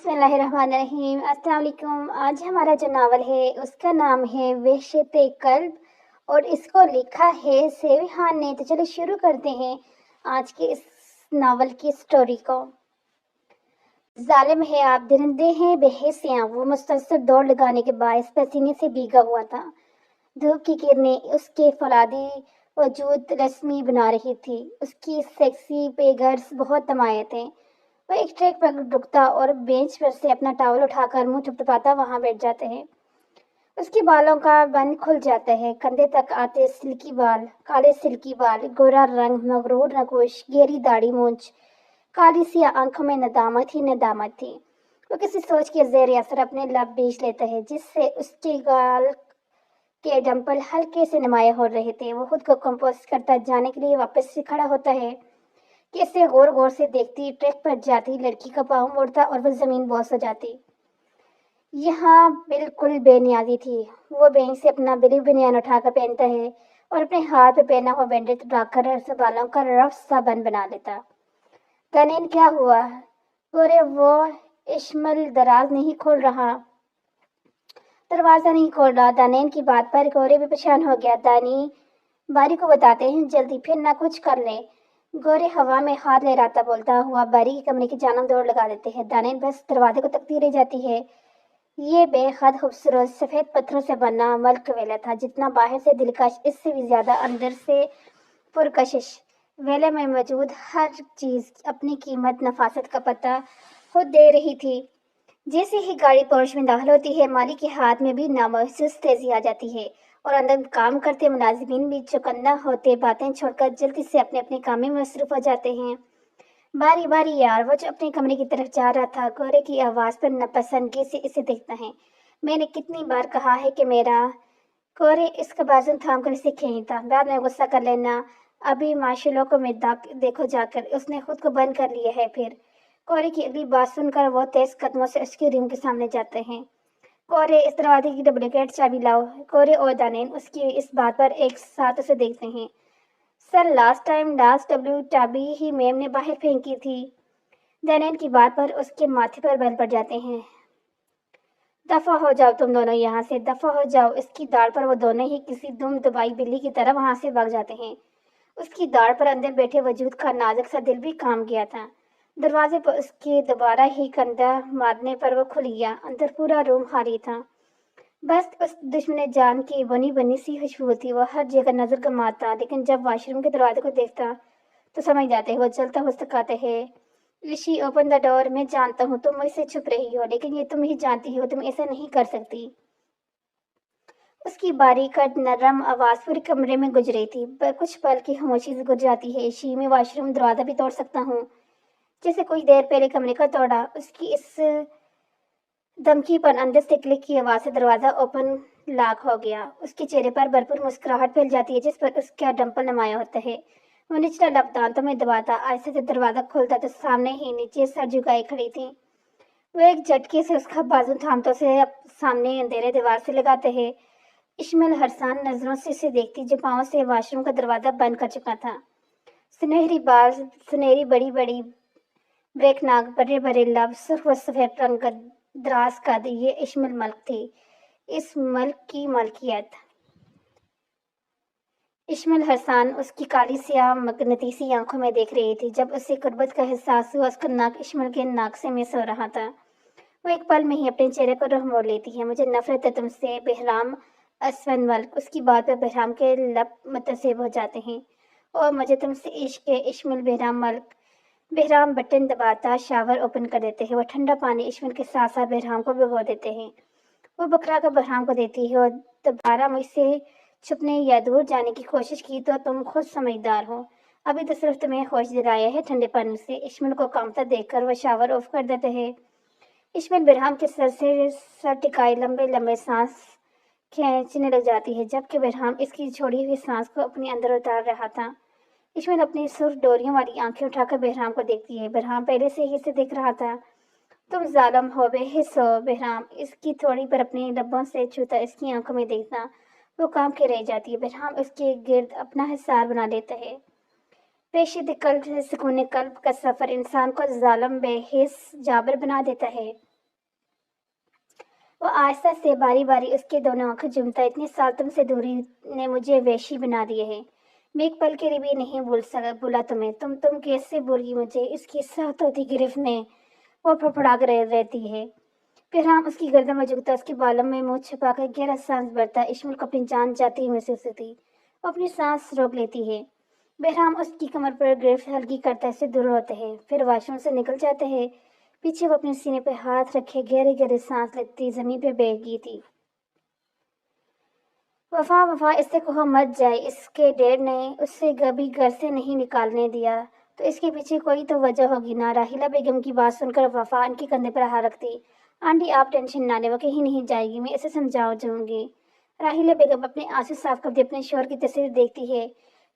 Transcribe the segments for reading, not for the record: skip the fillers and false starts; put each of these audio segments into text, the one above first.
बिस्मिल्लाहिर्रहमानिर्रहीम। अस्सलाम वालेकुम। आज हमारा जो नावल है उसका नाम है वहशत कल्ब और इसको लिखा है सेविहान ने। तो चलो शुरू करते हैं आज के इस नावल की स्टोरी को। जालिम है आप, दरिंदे हैं बेहिस्सियाँ। वो मुसलसल दौड़ लगाने के बायस पसीने से भीगा हुआ था। धूप की किरणें उसके फौलादी वजूद रस्मी बना रही थी। उसकी सेक्सी पेगर्स बहुत तमाये थे। वो एक ट्रैक पर रुकता और बेंच पर से अपना टॉवल उठाकर मुंह थपथपाता वहां बैठ जाते हैं। उसके बालों का बन खुल जाता है, कंधे तक आते सिल्की बाल, काले सिल्की बाल, गोरा रंग, मगरूर नगोश, गहरी दाढ़ी मूंछ, काली सी आंखों में नदामत ही नदामत थी। वो किसी सोच के जेर असर अपने लब बीच लेता है, जिससे उसके गाल के डंपल हल्के से नुमाया हो रहे थे। वो खुद को कंपोज करता जाने के लिए वापस से खड़ा होता है कि इसे गौर गौर से देखती ट्रैक पर जाती लड़की का पाँव मुड़ता और वो जमीन बोस हो जाती। यहाँ बिल्कुल बेनियाजी थी। वो बैंक से अपना ब्लू बनियान उठाकर पहनता है और अपने हाथ में पहना हुआ बैंडेज उठाकर बालों का रफ सा बन बना लेता। तनेन क्या हुआ? गोरे वो इश्मल दराज नहीं खोल रहा, दरवाजा नहीं खोल रहा। दानेन की बात पर गोरे भी परेशान हो गया। दानी बारी को बताते हैं जल्दी, फिर ना कुछ कर ले। गोरे हवा में हाथ लहराता बोलता हुआ बारी के कमरे की जानब दौड़ लगा देते हैं। दानेन बस दरवाजे को तकती रह जाती है। ये बेहद खूबसूरत सफेद पत्थरों से बना मल्क वेला था, जितना बाहर से दिलकश इससे भी ज्यादा अंदर से पुरकशिश। वेले में मौजूद हर चीज अपनी कीमत नफासत का पता खुद दे रही थी। जैसे ही गाड़ी पोर्च में दाखिल होती है, मालिक के हाथ में भी नामहसूस तेजी आ जाती है और अंदर काम करते मुलाजिमीन भी चौकन्ना होते बातें छोड़कर जल्दी से अपने अपने काम में मसरूफ हो जाते हैं। बारी बारी यार, वो जो अपने कमरे की तरफ जा रहा था, गोरे की आवाज पर नापसंदगी से इसे देखता है। मैंने कितनी बार कहा है कि मेरा गोरे इसका बाजू थाम कर इसे खींचता, बाद में गुस्सा कर लेना। अभी माशाल्लाह को मैं देखो जाकर, उसने खुद को बंद कर लिया है। फिर कोरे की अगली बात सुनकर वो तेज कदमों से उसके रूम के सामने जाते हैं। कोरे, इस दरवाजे की डुप्लीकेट चाबी लाओ। कोरे और दानेन उसकी इस बात पर एक साथ उसे देखते हैं। Sir, last time last W चाबी ही मैम ने बाहर फेंकी थी। दानेन की बात पर उसके माथे पर बल पड़ जाते हैं। दफा हो जाओ तुम दोनों यहाँ से, दफा हो जाओ। इसकी दाढ़ पर वो दोनों ही किसी दुम दबाई बिल्ली की तरह वहां से भाग जाते हैं। उसकी दाढ़ पर अंदर बैठे वजूद का नाजुक सा दिल भी काम गया था। दरवाजे पर उसके दोबारा ही कंधा मारने पर वो खुल गया। अंदर पूरा रूम खाली था। बस उस दुश्मन जान की बनी बनी सी खुशबू थी। वो हर जगह नजर गमाता, लेकिन जब वॉशरूम के दरवाजे को देखता तो समझ जाते वो चलता मुस्कुराते है। ऋषि, ओपन द डोर। मैं जानता हूँ तुम मुझसे छुप रही हो, लेकिन ये तुम ही जानती हो तुम ऐसा नहीं कर सकती। उसकी बारीक नरम आवाज पूरे कमरे में गुज रही थी। पर कुछ पल की खामोशी से गुजर जाती है। शी, मैं वॉशरूम दरवाजा भी तोड़ सकता हूँ, जैसे कुछ देर पहले कमरे का तोड़ा। उसकी इस धमकी पर अंदर से क्लिक की आवाज से दरवाजा ओपन लॉक हो गया। उसके चेहरे पर भरपूर मुस्कुराहट फैल जाती है, जिस पर उसका डंपल नुमाया होता है। वो निचला लब दांतों में दबाता आहिस्ते से दरवाजा खोलता तो सामने ही नीचे सर झुकाए खड़ी थी। वो एक झटके से उसका बाजू थामते से सामने अंधेरे दीवार से लगाते हैं। इश्माइल हरसान नजरों से उसे देखती, जो पाँव से वॉशरूम का दरवाजा बंद कर चुका था। सुनहरी बाल, सुनहरी बड़ी बड़ी ब्रेक नाक, बड़े बड़े लब, सुर्ख व सफेद रंग का दराज कद, ये इश्माइल मल्क थी। इस मल्क की मलकियत। इश्माइल हरसान उसकी काली सियाह मकनतीसी आंखों में देख रही थी। जब उसे कुर्बत का एहसास हुआ, उसका नाक इश्माइल के नाक से मिस हो रहा था। वो एक पल में ही अपने चेहरे को रुख मोड़ लेती है। मुझे नफरत है तुमसे, बहराम असवन मल्क। उसकी बात पर बहराम के लब मुतसिब हो जाते हैं। और मुझे तुमसे इश्क है इश्माइल। बहराम मल्क। बहराम बटन दबाता शावर ओपन कर देते हैं। वो ठंडा पानी इश्माइल के साथ साथ बहराम को भिगो देते हैं। वो बकरा का बहराम को देती है। और दोबारा मुझसे छुपने या दूर जाने की कोशिश की तो तुम खुद समझदार हो। अभी तो सिर्फ तुम्हें होश दिलाया है ठंडे पानी से। इश्माइल को कामता देखकर वो शावर ऑफ कर देते हैं। इश्माइल बहराम के सर से सर टिकाए लंबे लंबे सांस खींचने लग जाती है, जबकि बहराम इसकी छोड़ी हुई सांस को अपने अंदर उतार रहा था। इश्माइल अपनी सुर्ख डोरियों वाली आंखें उठाकर बहराम को देखती है। बहराम पहले से ही इसे देख रहा था। तुम जालिम हो, बेहिस हो। बहराम इसकी थोड़ी पर अपने लब्बों से छूता इसकी आंखों में देखना वो काम के रह जाती है। बहराम उसके गिर्द अपना हिसार बना लेता है। पेशीद कल्ब से सुकून कल्ब का सफर इंसान को जालिम बेहिस जाबर बना देता है। وہ آہستہ سے باری باری اس کے دونوں آنکھیں جمتا، اتنے سال تم سے دوری نے مجھے وحشی بنا دیے ہیں، میں ایک پل کے لیے بھی نہیں بولا تمہیں، تم کیسے بھول گئی مجھے؟ اس کی سخت ہوتی گرفت میں وہ پھڑپڑا کر رہتی ہے۔ بہرام اس کی گردن میں جھکتا، اس کے بالوں میں منہ چھپا کر گہرا سانس بھرتا، اشمل کو اپنی جان جاتی ہوئی محسوس ہوتی، وہ اپنی سانس روک لیتی ہے۔ بہرام اس کی کمر پر گرفت ہلکی کرتا، اس سے دور ہوتے ہیں، پھر واش روم سے نکل جاتے ہیں۔ پیچھے وہ اپنے سینے پہ ہاتھ رکھے گہرے گہرے سانس لیتی زمین پہ بیٹھ گئی تھی۔ وفا وفا اس سے کہو مت جائے، اس کے ڈیڈ نے اسے کبھی گھر سے نہیں نکالنے دیا، تو اس کے پیچھے کوئی تو وجہ ہوگی نا۔ راحیلہ بیگم کی بات سن کر وفا ان کے کندھے پر ہاتھ رکھتی، آنٹی آپ ٹینشن نہ لیں، وہ کہیں نہیں جائے گی، میں اسے سمجھاؤں گی۔ راحیلہ بیگم اپنے آنسو صاف کرتے اپنے شوہر کی تصویر دیکھتی ہے۔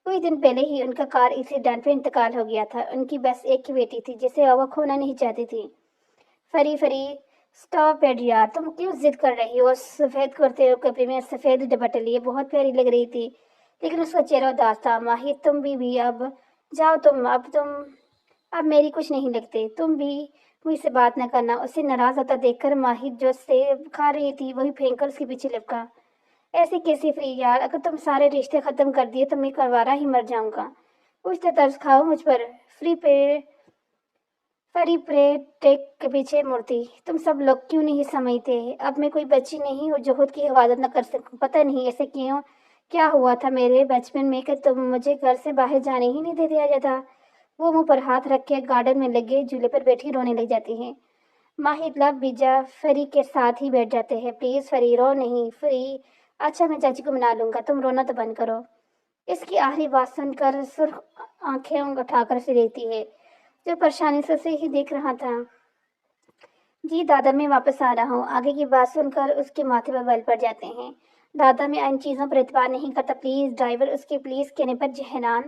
کوئی دن پہلے ہی ان کا کار ایکسیڈنٹ میں انتقال ہو گیا تھا۔ ان کی بس ایک ہی بیٹی تھی جسے وہ کھونا نہیں چاہتی تھی۔ فری اسٹاپ ایٹ یار، تم کیوں ضد کر رہی ہو؟ سفید کرتے اور کپڑے میں سفید دوپٹے لیے بہت پیاری لگ رہی تھی، لیکن اس کا چہرہ اداس تھا۔ ماہی تم بھی اب جاؤ، اب میری کچھ نہیں لگتے، تم بھی مجھ سے بات نہ کرنا۔ اسے ناراض ہوتا دیکھ کر ماہی جو سیب کھا رہی تھی وہی پھینک کر اس کے پیچھے لپکا۔ ایسے کیسے فری یار، اگر تم سارے رشتے ختم کر دیے تو میں کروارا ہی مر جاؤں گا، کچھ تو ترس کھاؤ مجھ پر۔ فری ٹیک کے پیچھے مڑتی، تم سب لوگ کیوں نہیں سمجھتے؟ اب میں کوئی بچی نہیں ہوں جو خود کی حفاظت نہ کر سکوں، پتہ نہیں ایسے کیوں، کیا ہوا تھا میرے بچپن میں کہ تم مجھے گھر سے باہر جانے ہی نہیں دیتے جاتا۔ وہ منہ پر ہاتھ رکھ کے گارڈن میں لگے جھولے پر بیٹھی رونے لگ جاتی ہیں۔ ماہد لب بیجا فری کے ساتھ ہی بیٹھ جاتے ہیں۔ پلیز فری رو نہیں۔ فری اچھا میں چاچی کو منا لوں گا، تم رونا تو بند کرو۔ اس کی آخری بات سن کر سرخ آنکھیں اٹھا کر اسے دیکھتی ہے جو پریشانی سے اسے ہی دیکھ رہا تھا۔ جی دادا میں واپس آ رہا ہوں۔ آگے کی بات سن کر اس کے ماتھے پر بل پڑ جاتے ہیں۔ دادا میں ان چیزوں پر اعتبار نہیں کرتا پلیز۔ ڈرائیور اس کے پلیز کہنے پر حیران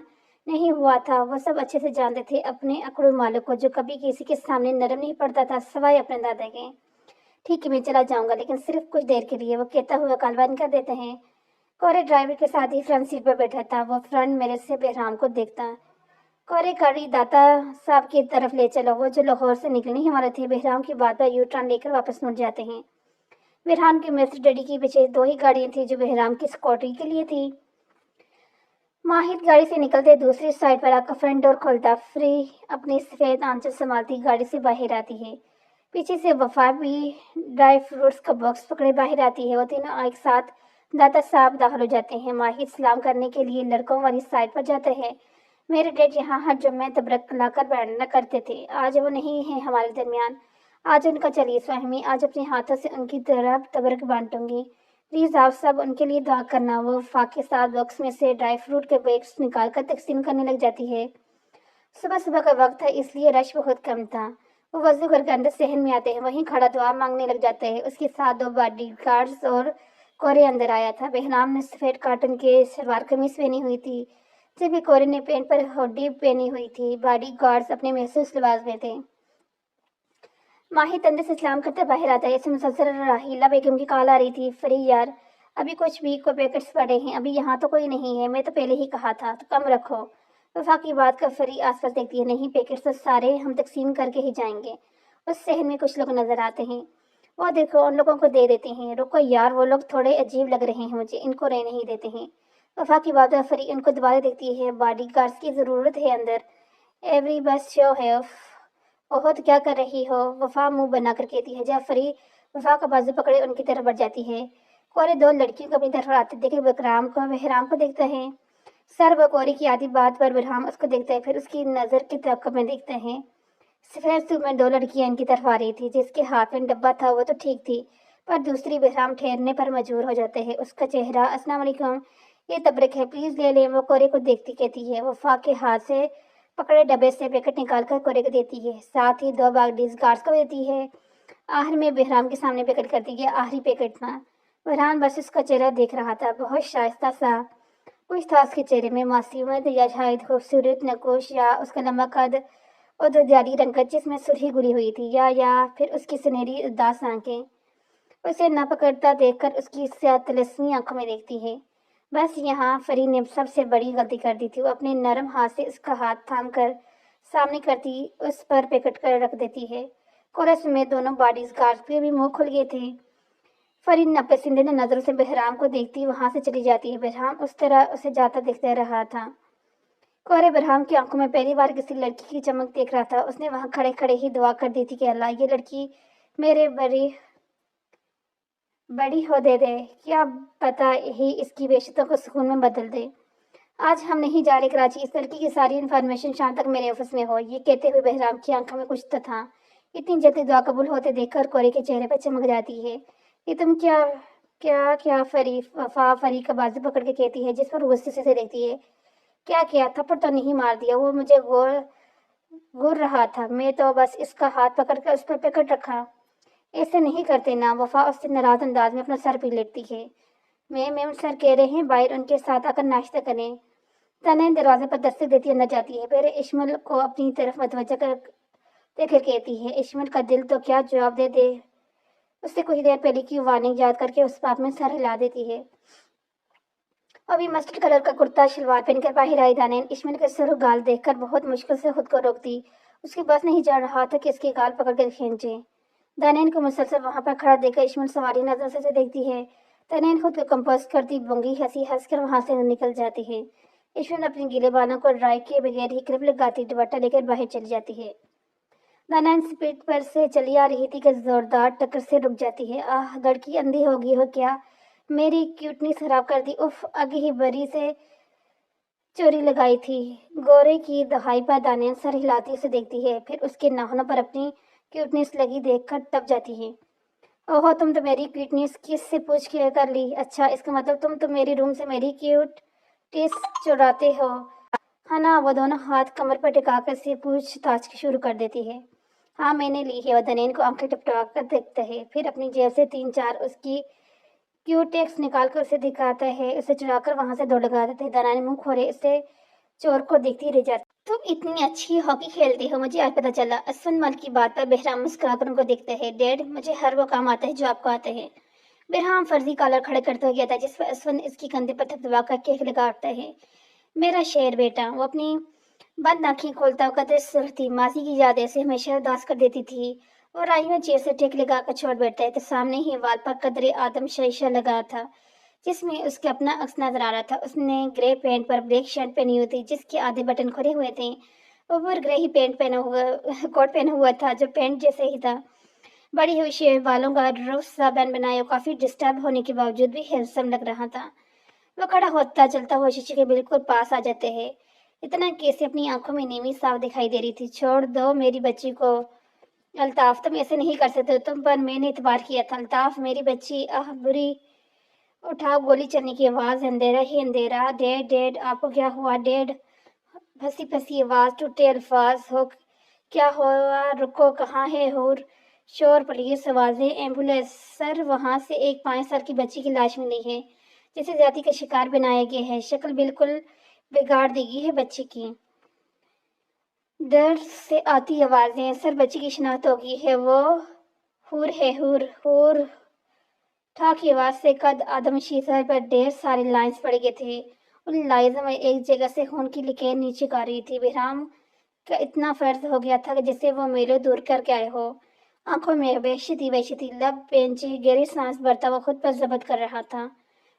نہیں ہوا تھا، وہ سب اچھے سے جانتے تھے اپنے اکڑو مالک کو جو کبھی کسی کے سامنے نرم نہیں پڑتا تھا سوائے اپنے دادا کے۔ ٹھیک ہے میں چلا جاؤں گا لیکن صرف کچھ دیر کے لیے، وہ کہتا ہوا کال بند کر دیتے ہیں۔ کورے ڈرائیور کے ساتھ ہی فرنٹ سیٹ پر بیٹھا تھا، وہ فرنٹ میرر سے بہرام کو دیکھتا۔ کورے گاڑی داتا صاحب کی طرف لے چلو، وہ جو لاہور سے نکلنے ہی والے تھے۔ بہرام کی بات پر یو ٹرن لے کر واپس مڑ جاتے ہیں۔ بہرام کے مرسڈ ڈیڈی کے پیچھے دو ہی گاڑیاں تھیں جو بہرام کی سکوٹری کے لیے تھی۔ ماہد گاڑی سے نکلتے دوسری سائڈ پر آ کر فرنٹ ڈور کھولتا، فری اپنی سفید آنچل سنبھالتی گاڑی سے باہر آتی ہے۔ پیچھے سے وفا بھی ڈرائی فروٹس کا باکس پکڑے باہر آتی ہے۔ وہ تینوں ایک ساتھ داتا صاحب داخل ہو جاتے ہیں۔ ماہد سلام کرنے کے لیے لڑکوں والی سائڈ پر جاتے ہیں۔ میرے ڈیڈ یہاں ہر جمعے تبرک لا کر بیٹھا کرتے تھے، آج وہ نہیں ہیں ہمارے درمیان، آج ان کا چلیس فہمی، آج اپنے ہاتھوں سے ان کی طرف تبرک بانٹوں گی، پلیز آپ سب ان کے لیے دعا کرنا۔ وہ وفا کے ساتھ باکس میں سے ڈرائی فروٹ کے بیگس نکال کر تقسیم کرنے لگ جاتی ہے۔ صبح صبح کا وقت تھا اس لیے رش بہت کم تھا۔ وہ وضو کر کے اندر صحن میں آتے ہیں، وہیں کھڑا دعا مانگنے لگ جاتا ہے۔ اس کے ساتھ دو باڈی گارڈز اور کورے اندر آیا تھا۔ بہرام نے سفید کاٹن کے شلوار قمیض پہنی ہوئی تھی جبکہ کورے نے پینٹ پر ہوڈی پہنی ہوئی تھی۔ باڈی گارڈز اپنے محسوس لباس میں تھے۔ ماہد اندر سے سلام کرتے باہر آتا ہے، اسے مسلسل راحیلہ بیگم کی کال آ رہی تھی، فری یار ابھی کچھ بھی کو پیکٹس پڑے ہیں، ابھی یہاں تو کوئی نہیں ہے، میں تو پہلے ہی کہا تھا تو کم رکھو۔ وفا کی بات کا فری آس پاس دیکھتی ہے، نہیں پیکٹس تو سارے ہم تقسیم کر کے ہی جائیں گے۔ اس صحن میں کچھ لوگ نظر آتے ہیں، وہ دیکھو ان لوگوں کو دے دیتے ہیں، رکو یار وہ لوگ تھوڑے عجیب لگ رہے ہیں مجھے، ان کو رہنے ہی دیتے ہیں۔ وفا کی بات پر فری ان کو دوبارہ دیکھتی ہے، باڈی گارڈز کی ضرورت ہے اندر، ایوری بس شو ہے۔ بہت کیا کر رہی ہو؟ وفا منہ بنا کر کہتی ہے جب فری وفا کا بازو پکڑے ان کی طرف بڑھ جاتی ہے۔ کورے دو لڑکیوں کو اپنی طرف آتے دیکھ بہرام کو دیکھتا ہے، سر و کوری کی آدھی بات پر بہرام اس کو دیکھتا ہے، پھر اس کی نظر کے تعاقب میں دیکھتے ہیں۔ سفید سوٹ میں دو لڑکیاں ان کی طرف آ رہی تھی، جس کے ہاتھ میں ڈبہ تھا وہ تو ٹھیک تھی پر دوسری بہرام ٹھہرنے پر مجبور ہو جاتے ہیں۔ اس کا چہرہ السلام علیکم، یہ تبرک ہے پلیز لے لیں۔ وہ کورے کو دیکھتی کہتی ہے، وفا کے ہاتھ سے پکڑے ڈبے سے پیکٹ نکال کر کورے کو دیتی ہے، ساتھ ہی دو باڈی گارڈز کو دیتی ہے۔ آخر میں بہرام کے سامنے پیکٹ کرتی ہے، آخری پیکٹ تھا۔ بہرام بس اس کا چہرہ دیکھ رہا تھا، بہت شائستہ سا کچھ تھا اس کے چہرے میں، معصومیت یا شاید خوبصورت نقوش، یا اس کا لمبا قد اور دودیاری رنگ کا جسم میں سرخی گری ہوئی تھی، یا پھر اس کی سنہری اداس آنکھیں اسے نہ پکڑتا دیکھ کر اس کی سیاہ طلسمی آنکھوں میں دیکھتی ہے۔ بس یہاں فری نے سب سے بڑی غلطی کر دی تھی، وہ اپنے نرم ہاتھ سے اس کا ہاتھ تھام کر سامنے کرتی اس پر پیکٹ کر رکھ دیتی ہے۔ کورس میں دونوں باڈیز گارڈز کے بھی منہ کھل گئے تھے۔ फरीन नापसंदीदा नजरों से बहराम को देखती वहां से चली जाती है। बहराम उस तरह उसे जाता देखते रहा था। कोरे बहराम की आंखों में पहली बार किसी लड़की की चमक देख रहा था। उसने वहां खड़े खड़े ही दुआ कर दी थी कि अल्लाह, ये लड़की मेरे बड़ी हो दे दे, क्या पता ही इसकी बेइज्जती को सुकून में बदल दे। आज हम नहीं जा रहे कराची, इस लड़की की सारी इन्फॉर्मेशन शाम तक मेरे ऑफिस में हो। ये कहते हुए बहराम की आंखों में कुछ तो था। इतनी जल्दी दुआ कबूल होते देखकर कोरे के चेहरे पर चमक जाती है। ये तुम क्या क्या क्या फरी का बाजू पकड़ के कहती है, जिस पर गुस्से से देखती है। क्या किया? थप्पड़ तो नहीं मार दिया? वो मुझे घूर रहा था, मैं तो बस इसका हाथ पकड़ कर उस पर पकड़ रखा। ऐसे नहीं करते ना। वफा उससे नाराज अंदाज में अपना सर पी लेती है। मैं सर कह रहे हैं बाहर उनके साथ आकर नाश्ता करें। तनैन दरवाजे पर दस्तक देती अंदर जाती है। फिर इश्मल को अपनी तरफ मतवज्जा कर देकर कहती है, इश्मल का दिल तो क्या जवाब दे। उससे कुछ देर पहले की वार्निंग याद करके उस बात में सर हिला देती है। अभी मस्टर्ड कलर का कुर्ता शलवार पहनकर बाहर आई दानैन इश्मल के सुर गाल देखकर बहुत मुश्किल से खुद को रोकती। उसके बस नहीं जा रहा था कि इसके गाल पकड़ कर खींचे। दानैन को मुसलसल वहां पर खड़ा देखकर इश्मल सवारी नजर से देखती है। दानैन खुद को कंपोज करती बंगी हंसी हंसकर वहां से निकल जाती है। इश्मल अपने गीले बालों को ड्राई किए बगैर ही क्लिप लगाती दुपट्टा लेकर बाहर चली जाती है। दानैन स्पीड पर से चली आ रही थी कि जोरदार टक्कर से रुक जाती है। आह, लड़की अंधी होगी हो क्या, मेरी क्यूटनेस खराब कर दी। उफ, आगे ही बरी से चोरी लगाई थी। गोरे की दहाई पर दानैन सर हिलाती उसे देखती है, फिर उसके नाखूनों पर अपनी क्यूटनेस लगी देखकर तब जाती है। ओहो, तुम तो मेरी क्यूटनेस किस से पूछ के कर ली? अच्छा, इसका मतलब तुम तो मेरे रूम से मेरी क्यूट टेस्ट चुराते हो, है ना? वो दोनों हाथ कमर पर टिकाकर से पूछताछ शुरू कर देती है। हाँ, मैंने ली है। वो दनेन को आंखें टपटा कर देखता है, फिर अपनी जेब से 3-4 उसकी क्यूटेक्स निकाल कर उसे दिखाता है। उसे चुराकर वहां से दौड़ लगा देते हैं। दनानी मुंह खोले उसे चोर को देखती रह जाती। तुम इतनी अच्छी हॉकी खेलती हो, मुझे आज पता चला। असफन मल की बात पर बहराम मुस्कुराकर उनको देखते हैं। डैड, मुझे हर वो काम आता है जो आपको आता है। बहराम फर्जी कॉलर खड़े करते हुए कहता है, जिस पर असफन इसकी कंधे पर थपथपा कर केक लगाता है। मेरा शेर बेटा। वो अपनी बंद आंखें खोलता हुआ कदर सुरती मासी की याद ऐसे हमेशा उदास कर देती थी। और आई में चेयर से टेक लगाकर छोड़ बैठता है तो सामने ही वाल पर कदरे आदम शीशा लगा था, जिसमें उसके अपना अक्स नजर आ रहा था। उसने ग्रे पैंट पर ब्लैक शर्ट पहनी हुई थी, जिसके आधे बटन खुले हुए थे। ऊपर ग्रे ही पैंट पहना हुआ कोट पहना हुआ था, जो पैंट जैसे ही था। बड़ी हुई शेव बालों का रूफ सा बैंड बनाया, काफी डिस्टर्ब होने के बावजूद भी हैंडसम लग रहा था। वो खड़ा होता चलता हुआ शीशे के बिल्कुल पास आ जाते हैं। इतना कैसे अपनी आंखों में नीवी साफ दिखाई दे रही थी। छोड़ दो मेरी बच्ची को अल्ताफ, तुम ऐसे नहीं कर सकते। तुम पर मैंने इतबार किया था अल्ताफ, मेरी बच्ची। आह, बुरी। उठाओ, गोली चलने की आवाज, अंधेरा ही अंधेरा। डैड डैड, आपको क्या हुआ? डैड, फंसी फंसी आवाज, टूटे अल्फाज। हो क्या हुआ? रुको, कहाँ है हूर? शोर, पुलिस आवाजें, एम्बुलेंस। सर, वहां से एक 5 साल की बच्ची की लाश मिली है, जिसे जाति का शिकार बनाया गया है। शक्ल बिल्कुल बिगाड़ देगी है बच्ची की। दर्द से आती आवाजें। सर, बच्ची की शिनाख्त हो गई है, वो हूर है। हूर हूर। ठा की आवाज से कद आदम शीशे पर ढेर सारे लाइंस पड़ गए थे। उन लाइंस में एक जगह से खून की लकीर नीचे आ रही थी। बहराम का इतना फर्ज हो गया था कि जिससे वो मेले दूर करके आए हो। आंखों में वहशती लब पेंची गहरी सांस भरता वो खुद पर जब्त कर रहा था।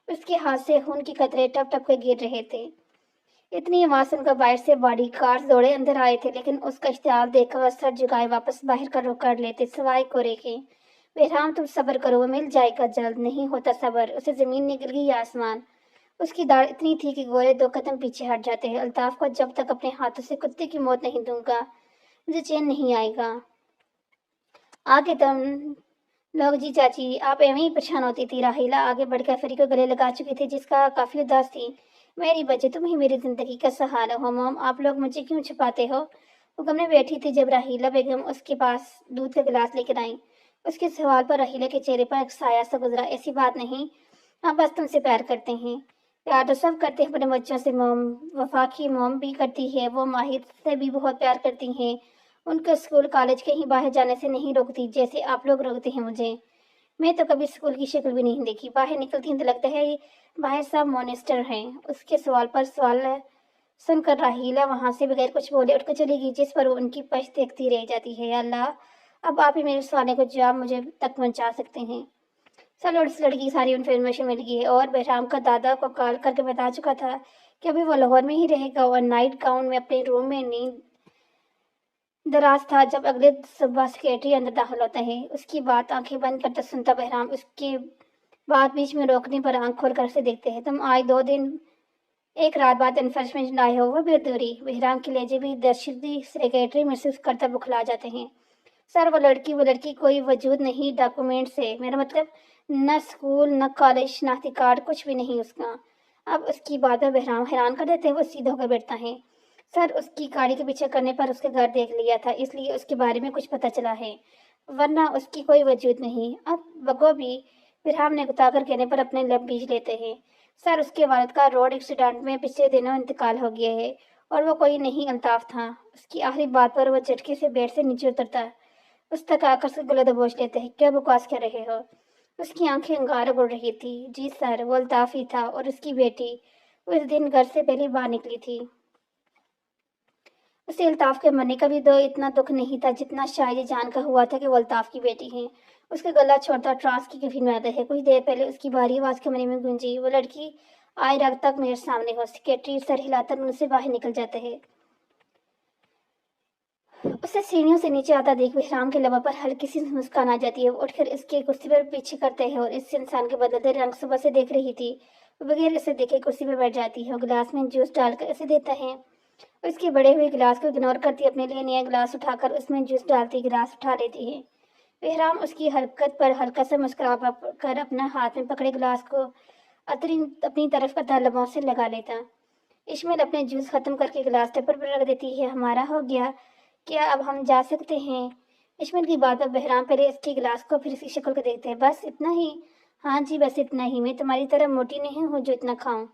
उसके हाथ से खून की कतरे टप टप के गिर रहे थे। इतनी आवाज सुनकर बाहर से बॉडी गार्ड दौड़े अंदर आए थे, लेकिन उसका इश्तिहार देखकर वह सर झुकाए वापस बाहर का रुख कर लेते, सिवाय कोरे के। बेहराम, तुम सब्र करो, वो मिल जाएगा जल्द। नहीं होता सब्र। उसे जमीन निकल गई या आसमान। उसकी दाढ़ इतनी थी कि गोरे 2 कदम पीछे हट जाते हैं। अल्ताफ को जब तक अपने हाथों से कुत्ते की मौत नहीं दूंगा, मुझे चैन नहीं आएगा। आगे तुम लोग जी चाची, आप एवं ही परेशान होती थी। राहिला आगे बढ़कर फरी को गले लगा चुकी थी, जिसका काफी उदास थी। मेरी बच्चे, तुम ही मेरी जिंदगी का सहारा हो। मॉम, आप लोग मुझे क्यों छुपाते हो? वो कमरे में बैठी थी जब राहिला बेगम उसके पास दूध का गिलास लेकर आई। उसके सवाल पर राहिला के चेहरे पर एक साया सा गुजरा। ऐसी बात नहीं, हम बस तुमसे प्यार करते हैं। प्यार तो सब करते हैं अपने बच्चों से मॉम। वफा की मॉम भी करती है, वो माहिर से भी बहुत प्यार करती हैं। उनका स्कूल कॉलेज कहीं बाहर जाने से नहीं रोकती, जैसे आप लोग रोकते हैं मुझे। मैं तो कभी स्कूल की शक्ल भी नहीं देखी। बाहर निकलती हूँ तो लगता है ये बाहर सब मॉनेस्टर हैं। उसके सवाल पर सवाल सुनकर राहीला वहां से बगैर कुछ बोले उठकर चली गई, जिस पर वो उनकी पश्त देखती रह जाती है। या अल्लाह, अब आप ही मेरे सवालों को जवाब मुझे तक पहुंचा सकते हैं। सर उस लड़की की सारी इन्फॉर्मेशन मिल गई है और बहराम का दादा को कॉल करके बता चुका था कि अभी वो लाहौर में ही रहेगा और नाइट गाउन में अपने रूम में नींद दराज था जब अगले सुबह सेक्रेटरी अंदर दाखिल होता है। उसकी बात आंखें बंद करता सुनता बहराम उसके बाद बीच में रोकने पर आंख खोल कर उसे देखते हैं। तुम आज 2 दिन एक रात बाद इन्फॉर्मेशन आए हो, वो भी अधूरी। बहराम के लहजे भी दर्शदी सेक्रेटरी महसूस करता बुखला जाते हैं। सर वो लड़की कोई वजूद नहीं डॉक्यूमेंट से, मेरा मतलब न स्कूल न कॉलेज शनाख्ती कार्ड कुछ भी नहीं उसका। अब उसकी बात में बहराम हैरान कर देते हैं। वो सीधा होकर बैठता है। सर उसकी गाड़ी के पीछे करने पर उसके घर देख लिया था, इसलिए उसके बारे में कुछ पता चला है, वरना उसकी कोई वजूद नहीं। अब बगो भी बहराम ने उताकर कहने पर अपने लब बीज लेते हैं। सर उसके वालिद का रोड एक्सीडेंट में पिछले दिनों इंतकाल हो गया है और वो कोई नहीं अल्ताफ था। उसकी आखिरी बात पर वो झटके से बेड से नीचे उतरता है, उस तक आकर से गले दबोच लेते हैं। क्या बकवास कर रहे हो? उसकी आंखें अंगार उड़ रही थी। जी सर, वो अल्ताफ ही था और उसकी बेटी उस दिन घर से पहले बाहर निकली थी। उसे अल्ताफ के मरने का भी इतना दुख नहीं था जितना शायद ये जानकर हुआ था कि वो अल्ताफ की बेटी है। उसका गला छोड़ता ट्रांस की कफिन में आता है। कुछ देर पहले उसकी भारी आवाज कमरे में गूंजी। वो लड़की आए रात तक मेरे सामने हो। सेक्रेटरी सर हिलाकर मुंह से बाहर निकल जाते हैं। उसे सीढ़ियों से नीचे आता देख बहराम के लबों पर हल्की सी मुस्कान आ जाती है। वो उठकर इसके कुर्सी पर पीछे करते हैं और इस इंसान के बदलते रंग सुबह से देख रही थी। वो बगैर इसे देखे कुर्सी पर बैठ जाती है और गिलास में जूस डालकर इसे देता है। उसके बड़े हुए गिलास को इग्नोर करती अपने लिए नया गिलास उठाकर उसमें जूस डालती गिलास उठा लेती है। बहराम उसकी हरकत पर हल्का सा मुस्कुरा कर अपना हाथ में पकड़े गिलास को अपनी तरफ करता लबों से लगा लेता। इश्माइल अपने जूस खत्म करके गिलास टेपर पर रख देती है। हमारा हो गया, क्या अब हम जा सकते हैं? इश्माइल की बात पर बहराम पहले इसके गिलास को फिर इसकी शक्ल को देखते हैं। बस इतना ही? हाँ जी, बस इतना ही। मैं तुम्हारी तरह मोटी नहीं हूँ जो इतना खाऊं।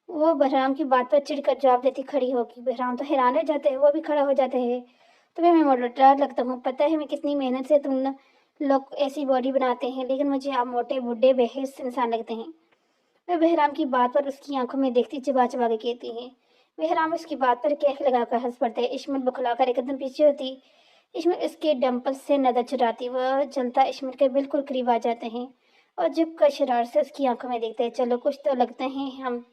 वो बहराम की बात पर चिढ़कर जवाब देती खड़ी होगी। बहराम तो हैरान रह जाते हैं। वो भी खड़ा हो जाते हैं। तुम्हें मैं मोटा लगता हूँ, पता है मैं कितनी मेहनत से तुम लोग ऐसी बॉडी बनाते हैं, लेकिन मुझे आप मोटे बूढ़े बेहिस इंसान लगते हैं। वह बहराम की बात पर उसकी आंखों में देखती चबा चबा के कहती है। बहराम उसकी बात पर कैफ लगाकर हंस पड़ते। इश्माइल बखलाकर एकदम पीछे होती। इश्माइल उसके डंपल से नजर चुराती। वह जलता इश्माइल के बिल्कुल करीब आ जाते हैं और झुक कर शरारत से उसकी आंखों में देखते हैं। चलो कुछ तो लगते हैं हम,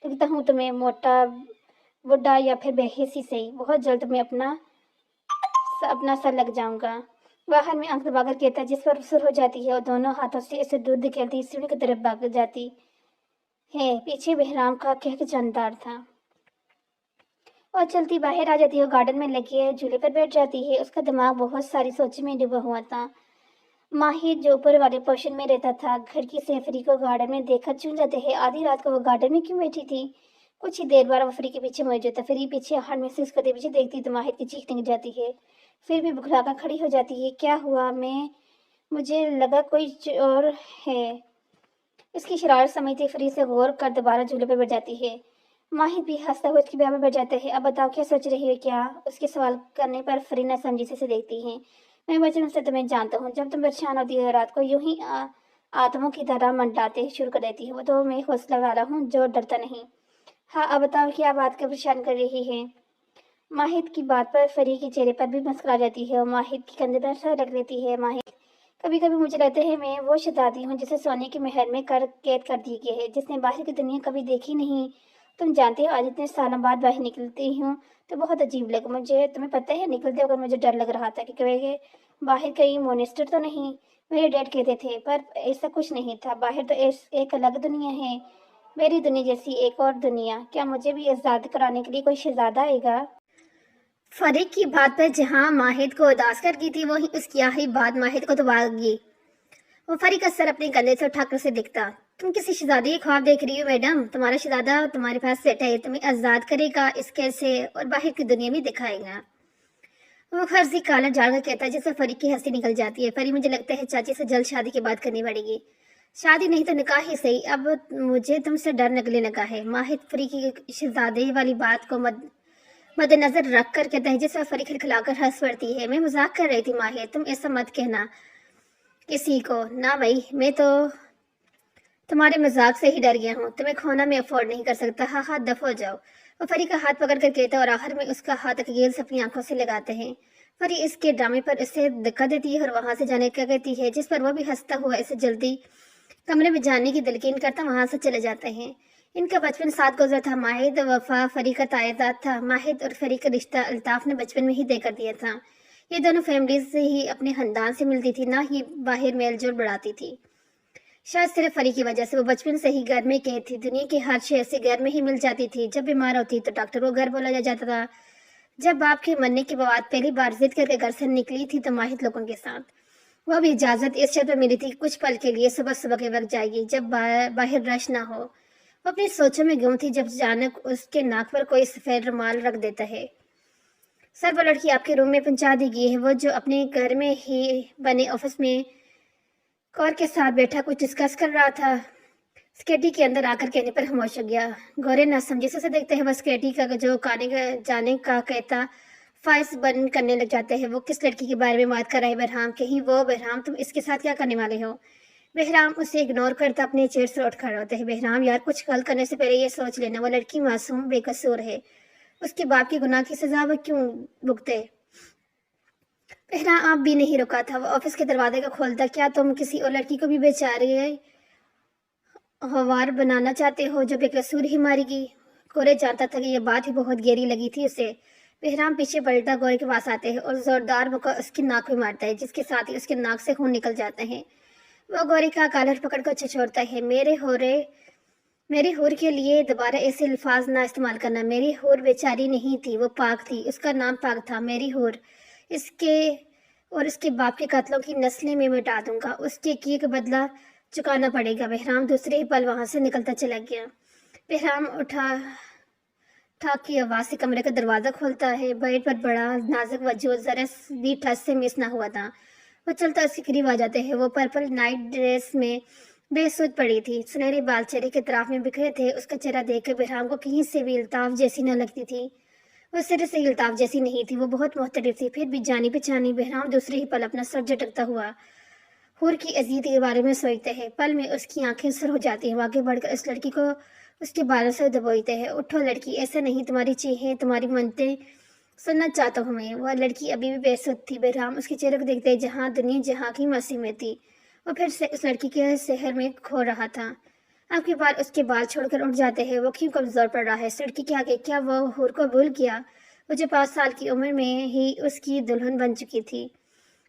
लगता हूँ तुम्हें मोटा बुढ़ा या फिर बेहिसी सही। बहुत जल्द तुम्हें अपना सर लग जाऊंगा। बाहर में आंख दबाकर कहता जिस पर सुर हो जाती है और दोनों हाथों से इसे दूर धकेलती सीढ़ी की तरफ भाग जाती है। पीछे बहराम का कहक जानदार था और चलती बाहर आ जाती है। गार्डन में लगी है झूले पर बैठ जाती है। उसका दिमाग बहुत सारी सोचों में डूबा हुआ था। माहिर जो ऊपर वाले पोर्शन में रहता था, घर की सैफरी को गार्डन में देखकर चुन जाते हैं। आधी रात को वो गार्डन में क्यों बैठी थी? कुछ ही देर बाद वो फ्री के पीछे मौजूद था। फ्री पीछे हार महसूस करते पीछे देखती तो माहिर की चीख निकल जाती है। फिर भी बुखलाकर खड़ी हो जाती है। क्या हुआ? मुझे लगा कोई और है। इसकी शरारत समझती फ्री से गौर कर दोबारा झूले पर बैठ जाती है। माहिर भी हंसता हुआ उसके ब्याह में बैठ जाते हैं। अब बताओ क्या सोच रही है? क्या? उसके सवाल करने पर फ्री न समझी से देखती है। मैं बचपन से तुम्हें जानता हूँ, जब तुम परेशान होती है रात को यूं ही आत्मों की तरह मंडलाते शुरू कर देती है। वो तो मैं हौसला वाला हूँ जो डरता नहीं। हाँ, अब बताओ क्या बात का परेशान कर रही है? माहिर की बात पर फरी के चेहरे पर भी मुस्कुरा जाती है और माहिर की कंधे पर सर रख लेती है। माहिर, कभी कभी मुझे लगता है मैं वो शहजादी हूँ जिसे सोने के महल में कैद कर दी गई है, जिसने बाहर की दुनिया कभी देखी नहीं। तुम जानते हो आज इतने सालों बाद बाहर निकलती हूँ तो बहुत अजीब लगा मुझे। तुम्हें पता है निकलते वक्त मुझे डर लग रहा था कि कहीं बाहर कहीं मोनेस्टर तो नहीं। मेरे डैड कहते थे, पर ऐसा कुछ नहीं था। बाहर तो एक अलग दुनिया है, मेरी दुनिया जैसी एक और दुनिया। क्या मुझे भी आजाद कराने के लिए कोई शहजादा आएगा? फरीक की बात पर जहां माहिद को उदास कर गई थी, वहीं उसकी आखिरी बात माहिद को दबा गई। वो फरीक का सर अपने कंधे से उठाकर से दिखता। तुम किसी शहजादी के ख्वाब देख रही हो मैडम? तुम्हारा शहजादा तुम्हारे पास बैठा है, तुम्हें आजाद करेगा इस कैसे और बाहर की दुनिया में दिखाएगा। वो फर्जी काला झाड़ कहता है जिससे फरीक की हंसी निकल जाती है। फरी, मुझे लगता है चाची से जल्द शादी की बात करनी पड़ेगी। शादी नहीं तो निकाह ही सही। अब मुझे तुमसे डर निकलने लगा है। माहिद फरी की शहजादे वाली बात को मद्देनजर रख कर कहता है जिस पर फरी खिलखिलाकर हंस पड़ती है। मैं मजाक कर रही थी माहिर, तुम ऐसा मत कहना किसी को। ना भाई, मैं तो तुम्हारे मजाक से ही डर गया हूँ। तुम्हें खोना मैं अफोर्ड नहीं कर सकता। हाँ हाँ, दफ हो जाओ। वो फरी का हाथ पकड़ कर कहता है और आखिर में उसका हाथ अकेल से अपनी आंखों से लगाते हैं। फरी इसके ड्रामे पर इसे धक्का देती है और वहां से जाने का कहती है, जिस पर वो भी हंसता हुआ इसे जल्दी کمرے میں جانے کی دلکین کرتا وہاں سے چلے جاتے ہیں۔ ان کا بچپن ساتھ گزرا تھا۔ ماہد وفا فریقہ تعزیزات تھا۔ ماہد اور فریقہ رشتہ الطاف نے بچپن میں ہی طے کر دیا تھا۔ یہ دونوں فیملیز سے ہی اپنے خاندان سے ملتی تھی، نہ ہی باہر میل جول بڑھاتی تھی۔ شاید صرف فری کی وجہ سے وہ بچپن سے ہی گھر میں قید تھی۔ دنیا کی ہر شے اسے گھر میں ہی مل جاتی تھی۔ جب بیمار ہوتی تو ڈاکٹر کو گھر بولا جاتا تھا۔ جب باپ کے مرنے کے بعد پہلی بار ضد کر کے گھر سے نکلی تھی تو ماہد لوگوں کے ساتھ۔ وہ بھی اجازت اس شرط پہ ملی تھی کچھ پل کے لیے صبح صبح کے وقت جائے گی جب باہر رش نہ ہو۔ وہ اپنی سوچوں میں گم تھی جب اچانک اس کے ناک پر کوئی سفید رومال رکھ دیتا ہے۔ سر وہ لڑکی آپ کے روم میں پہنچا دی گئی ہے، وہ جو اپنے گھر میں ہی بنے آفس میں کور کے ساتھ بیٹھا کچھ ڈسکس کر رہا تھا۔ سکیٹی کے اندر آ کر کہنے پر خاموش ہو گیا۔ گورے نہ سمجھے سے دیکھتے ہیں وہ سکیٹی کا جو جانے کا کہتا فائز بند کرنے لگ جاتے ہیں۔ وہ کس لڑکی کے بارے میں بات کر رہا ہے بہرام؟ کہیں وہ بہرام تم اس کے ساتھ کیا کرنے والے ہو؟ بہرام اسے اگنور کرتا اپنے چیئر سے اٹھ کھڑا ہوتا ہے۔ بہرام یار کچھ غلط کرنے سے پہلے یہ سوچ لینا، وہ لڑکی معصوم بے قصور ہے، اس کے باپ کے گناہ کی سزا وہ کیوں بھگتے؟ بہرام آپ بھی نہیں رکا تھا، وہ آفس کے دروازے کو کھولتا۔ کیا تم کسی اور لڑکی کو بھی بیچارے ہوار بنانا چاہتے ہو جو بے قصور ہی ماری گی؟ گورے جانتا تھا کہ یہ بات ہی بہت گہری لگی تھی اسے۔ بہرام پیچھے پلٹا گورے کے پاس آتے ہیں اور زوردار مکہ اس کی ناک میں مارتا ہے، جس کے ساتھ ہی اس کے ناک سے خون نکل جاتے ہیں۔ وہ گورے کا کالر پکڑ کر چھچوڑتا ہے۔ میری حور کے لیے دوبارہ ایسے الفاظ نہ استعمال کرنا۔ میری حور بیچاری نہیں تھی، وہ پاک تھی، اس کا نام پاک تھا۔ میری حور اس کے اور اس کے باپ کے قاتلوں کی نسلیں میں مٹا دوں گا، اس کے کیے کا بدلہ چکانا پڑے گا۔ بہرام دوسرے ہی پل وہاں سے نکلتا چلا گیا۔ بہرام اٹھا ٹھاک کی آواز سے کمرے کا دروازہ کھولتا ہے۔ بیڈ پر بڑا نازک وجود ذرا بھی ٹچ سے مس نہ ہوا تھا۔ وہ چلتا اس کے قریب آ جاتے ہیں۔ وہ پرپل نائٹ ڈریس میں بے سود پڑی تھی، سنہرے بال چہرے کے اطراف میں بکھرے تھے۔ اس کا چہرہ دیکھ کر بہرام کو کہیں سے بھی الطاف جیسی نہ لگتی تھی۔ وہ سرے سے الطاف جیسی نہیں تھی، وہ بہت مختلف تھی، پھر بھی جانی پہچانی۔ بہرام دوسرے ہی پل اپنا سر جھٹکتا ہوا حور کی اذیت کے بارے میں سوچتے ہیں۔ پل میں اس کی آنکھیں سر ہو جاتی ہیں۔ وہ آگے بڑھ کر اس لڑکی کو اس کے بالوں سے دبوتے ہیں۔ اٹھو لڑکی، ایسا نہیں، تمہاری چیخیں، تمہاری منتیں سننا چاہتا ہوں میں۔ وہ لڑکی ابھی بھی بے سود تھی۔ بہرام اس کے چہرے کو دیکھتے جہاں دنیا جہاں کی مسیح میں تھی۔ وہ پھر سے اس لڑکی کے سحر میں کھو رہا تھا۔ آپ کے بال اس کے بال چھوڑ کر اٹھ جاتے ہیں۔ وہ کیوں کمزور پڑ رہا ہے اس لڑکی کے آگے؟ کیا وہ حور کو بھول گیا، وہ جو 5 سال کی عمر میں ہی اس کی دلہن بن چکی تھی؟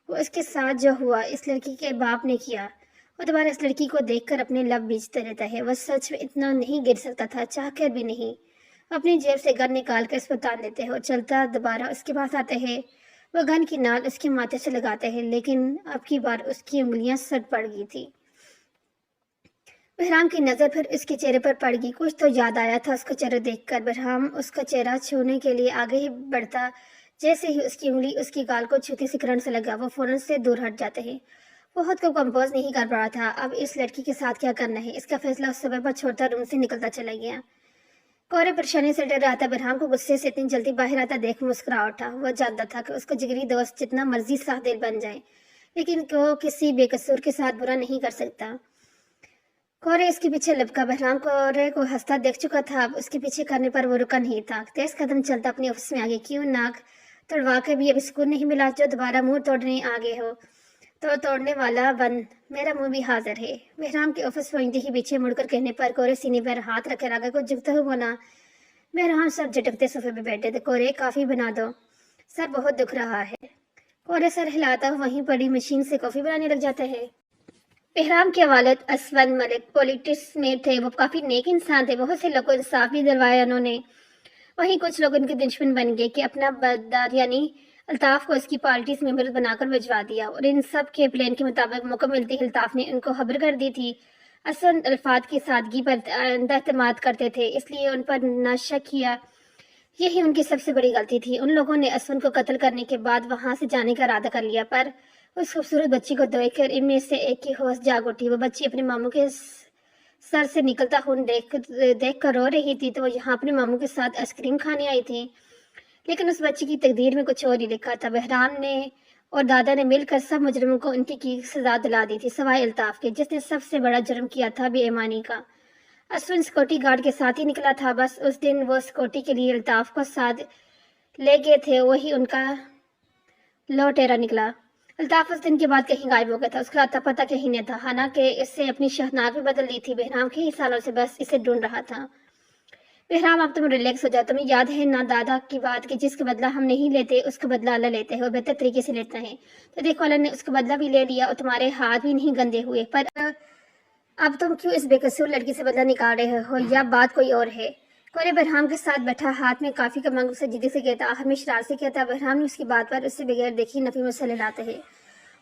وہ اس کے ساتھ جو ہوا اس لڑکی کے باپ نے کیا۔ وہ دوبارہ اس لڑکی کو دیکھ کر اپنے لب بیچتا رہتا ہے۔ وہ سچ میں اتنا نہیں گر سکتا تھا، چاہ کر بھی نہیں۔ اپنی جیب سے گن نکال کر اس پر تان دیتے ہیں اور چلتا دوبارہ اس کے پاس آتے ہیں۔ وہ گن کی نال اس کے ماتھے سے لگاتے ہیں، لیکن اب کی بار اس کی انگلیاں سٹ پڑ گئی تھی۔ بہرام کی نظر پھر اس کے چہرے پر پڑ گئی۔ کچھ تو یاد آیا تھا اس کا چہرہ دیکھ کر۔ بہرام اس کا چہرہ چھونے کے لیے آگے ہی بڑھتا، جیسے ہی اس کی انگلی اس کی گال کو چھوتی سی کرنٹ سے لگا، وہ فوراً سے دور ہٹ جاتے ہیں۔ وہ خود کو کمپوز نہیں کر پا رہا تھا۔ اب اس لڑکی کے ساتھ کیا کرنا ہے، اس کا فیصلہ اس صبح پر چھوڑتا روم سے نکلتا چلا گیا۔ کورے پریشانی سے ڈر رہا تھا۔ بہرام کو غصے سے اتنی جلدی باہر آتا دیکھ مسکرا اٹھا۔ وہ جانتا تھا کہ اس کا جگری دوست جتنا مرضی سخت دل بن جائے، لیکن وہ کسی بے قصور کے ساتھ برا نہیں کر سکتا۔ کورے اس کے پیچھے لپکا۔ بہرام کورے کو ہنستا دیکھ چکا تھا، اب اس کے پیچھے کرنے پر وہ رکا نہیں تھا۔ تیز قدم چلتا اپنے آفس میں آگے۔ کیوں ناک توڑوا کے بھی ابھی سکون نہیں ملا؟ جو دوبارہ منہ توڑنے آگے ہو تو توڑنے والا بن، میرا منہ بھی حاضر ہے۔ بہرام کے آفس پہنچتے ہی پیچھے مڑ کر کہنے پر کورے سینے پر ہاتھ رکھ کر آگے کو جھکتا ہوا بولا۔ بہرام سر جھٹکتے صوفے پہ بیٹھے تھے۔ کورے کافی بنا دو، سر بہت دکھ رہا ہے۔ کورے سر ہلاتا وہیں پڑی مشین سے کافی بنانے لگ جاتا ہے۔ بہرام کے والد اسود ملک پولیٹکس میں تھے، وہ کافی نیک انسان تھے، بہت سے لوگوں کو انصاف بھی دلوایا انہوں نے۔ وہیں کچھ لوگ ان کے دشمن بن گئے کہ اپنا بدداد یعنی الطاف کو اس کی پارٹی سے ممبر بنا کر بھجوا دیا، اور ان سب کے پلان کے مطابق موقع ملتے ہی الطاف نے ان کو خبر کر دی تھی۔ اسود الفاظ کی سادگی پر اعتماد کرتے تھے، اس لیے ان پر نہ شک کیا۔ یہی ان کی سب سے بڑی غلطی تھی۔ ان لوگوں نے اسود کو قتل کرنے کے بعد وہاں سے جانے کا ارادہ کر لیا، پر اس خوبصورت بچی کو دیکھ کر ان میں سے ایک کی ہوش جاگ اٹھی۔ وہ بچی اپنے ماموں کے سر سے نکلتا خون دیکھ کر رو رہی تھی، تو وہ یہاں اپنے ماموں کے ساتھ آئس کریم کھانے آئی تھی، لیکن اس بچی کی تقدیر میں کچھ اور ہی لکھا تھا۔ بہرام نے اور دادا نے مل کر سب مجرموں کو ان کی سزا دلا دی تھی، سوائے الطاف کے، جس نے سب سے بڑا جرم کیا تھا، بے ایمانی کا۔ اسود سیکورٹی گارڈ کے ساتھ ہی نکلا تھا، بس اس دن وہ سیکورٹی کے لیے الطاف کو ساتھ لے گئے تھے، وہی ان کا لوٹیرا نکلا۔ अल्ताफ उस दिन के बाद कहीं गायब हो गया था, उसका अता पता कहीं नहीं था। हालांकि इससे अपनी शहनाज भी बदल ली थी। बहराम कई सालों से बस इसे ढूंढ रहा था। बहराम अब तुम रिलैक्स हो जाओ, तुम्हें याद है ना दादा की बात कि जिसका बदला हम नहीं लेते उसका बदला अल्लाह लेते हैं और बेहतर तरीके से लेता है। तो देखो अल्लाह ने उसका बदला भी ले लिया और तुम्हारे हाथ भी नहीं गंदे हुए। पर अब तुम क्यों इस बेकसूर लड़की से बदला निकाल रहे हो, या बात कोई और है? कोरे बहराम के साथ बैठा हाथ में काफी का मंग उसे जिद्दी से कहता, हमें शरारत से कहता। बहराम ने उसकी बात पर उससे बगैर देखी नफी में से लाते हैं।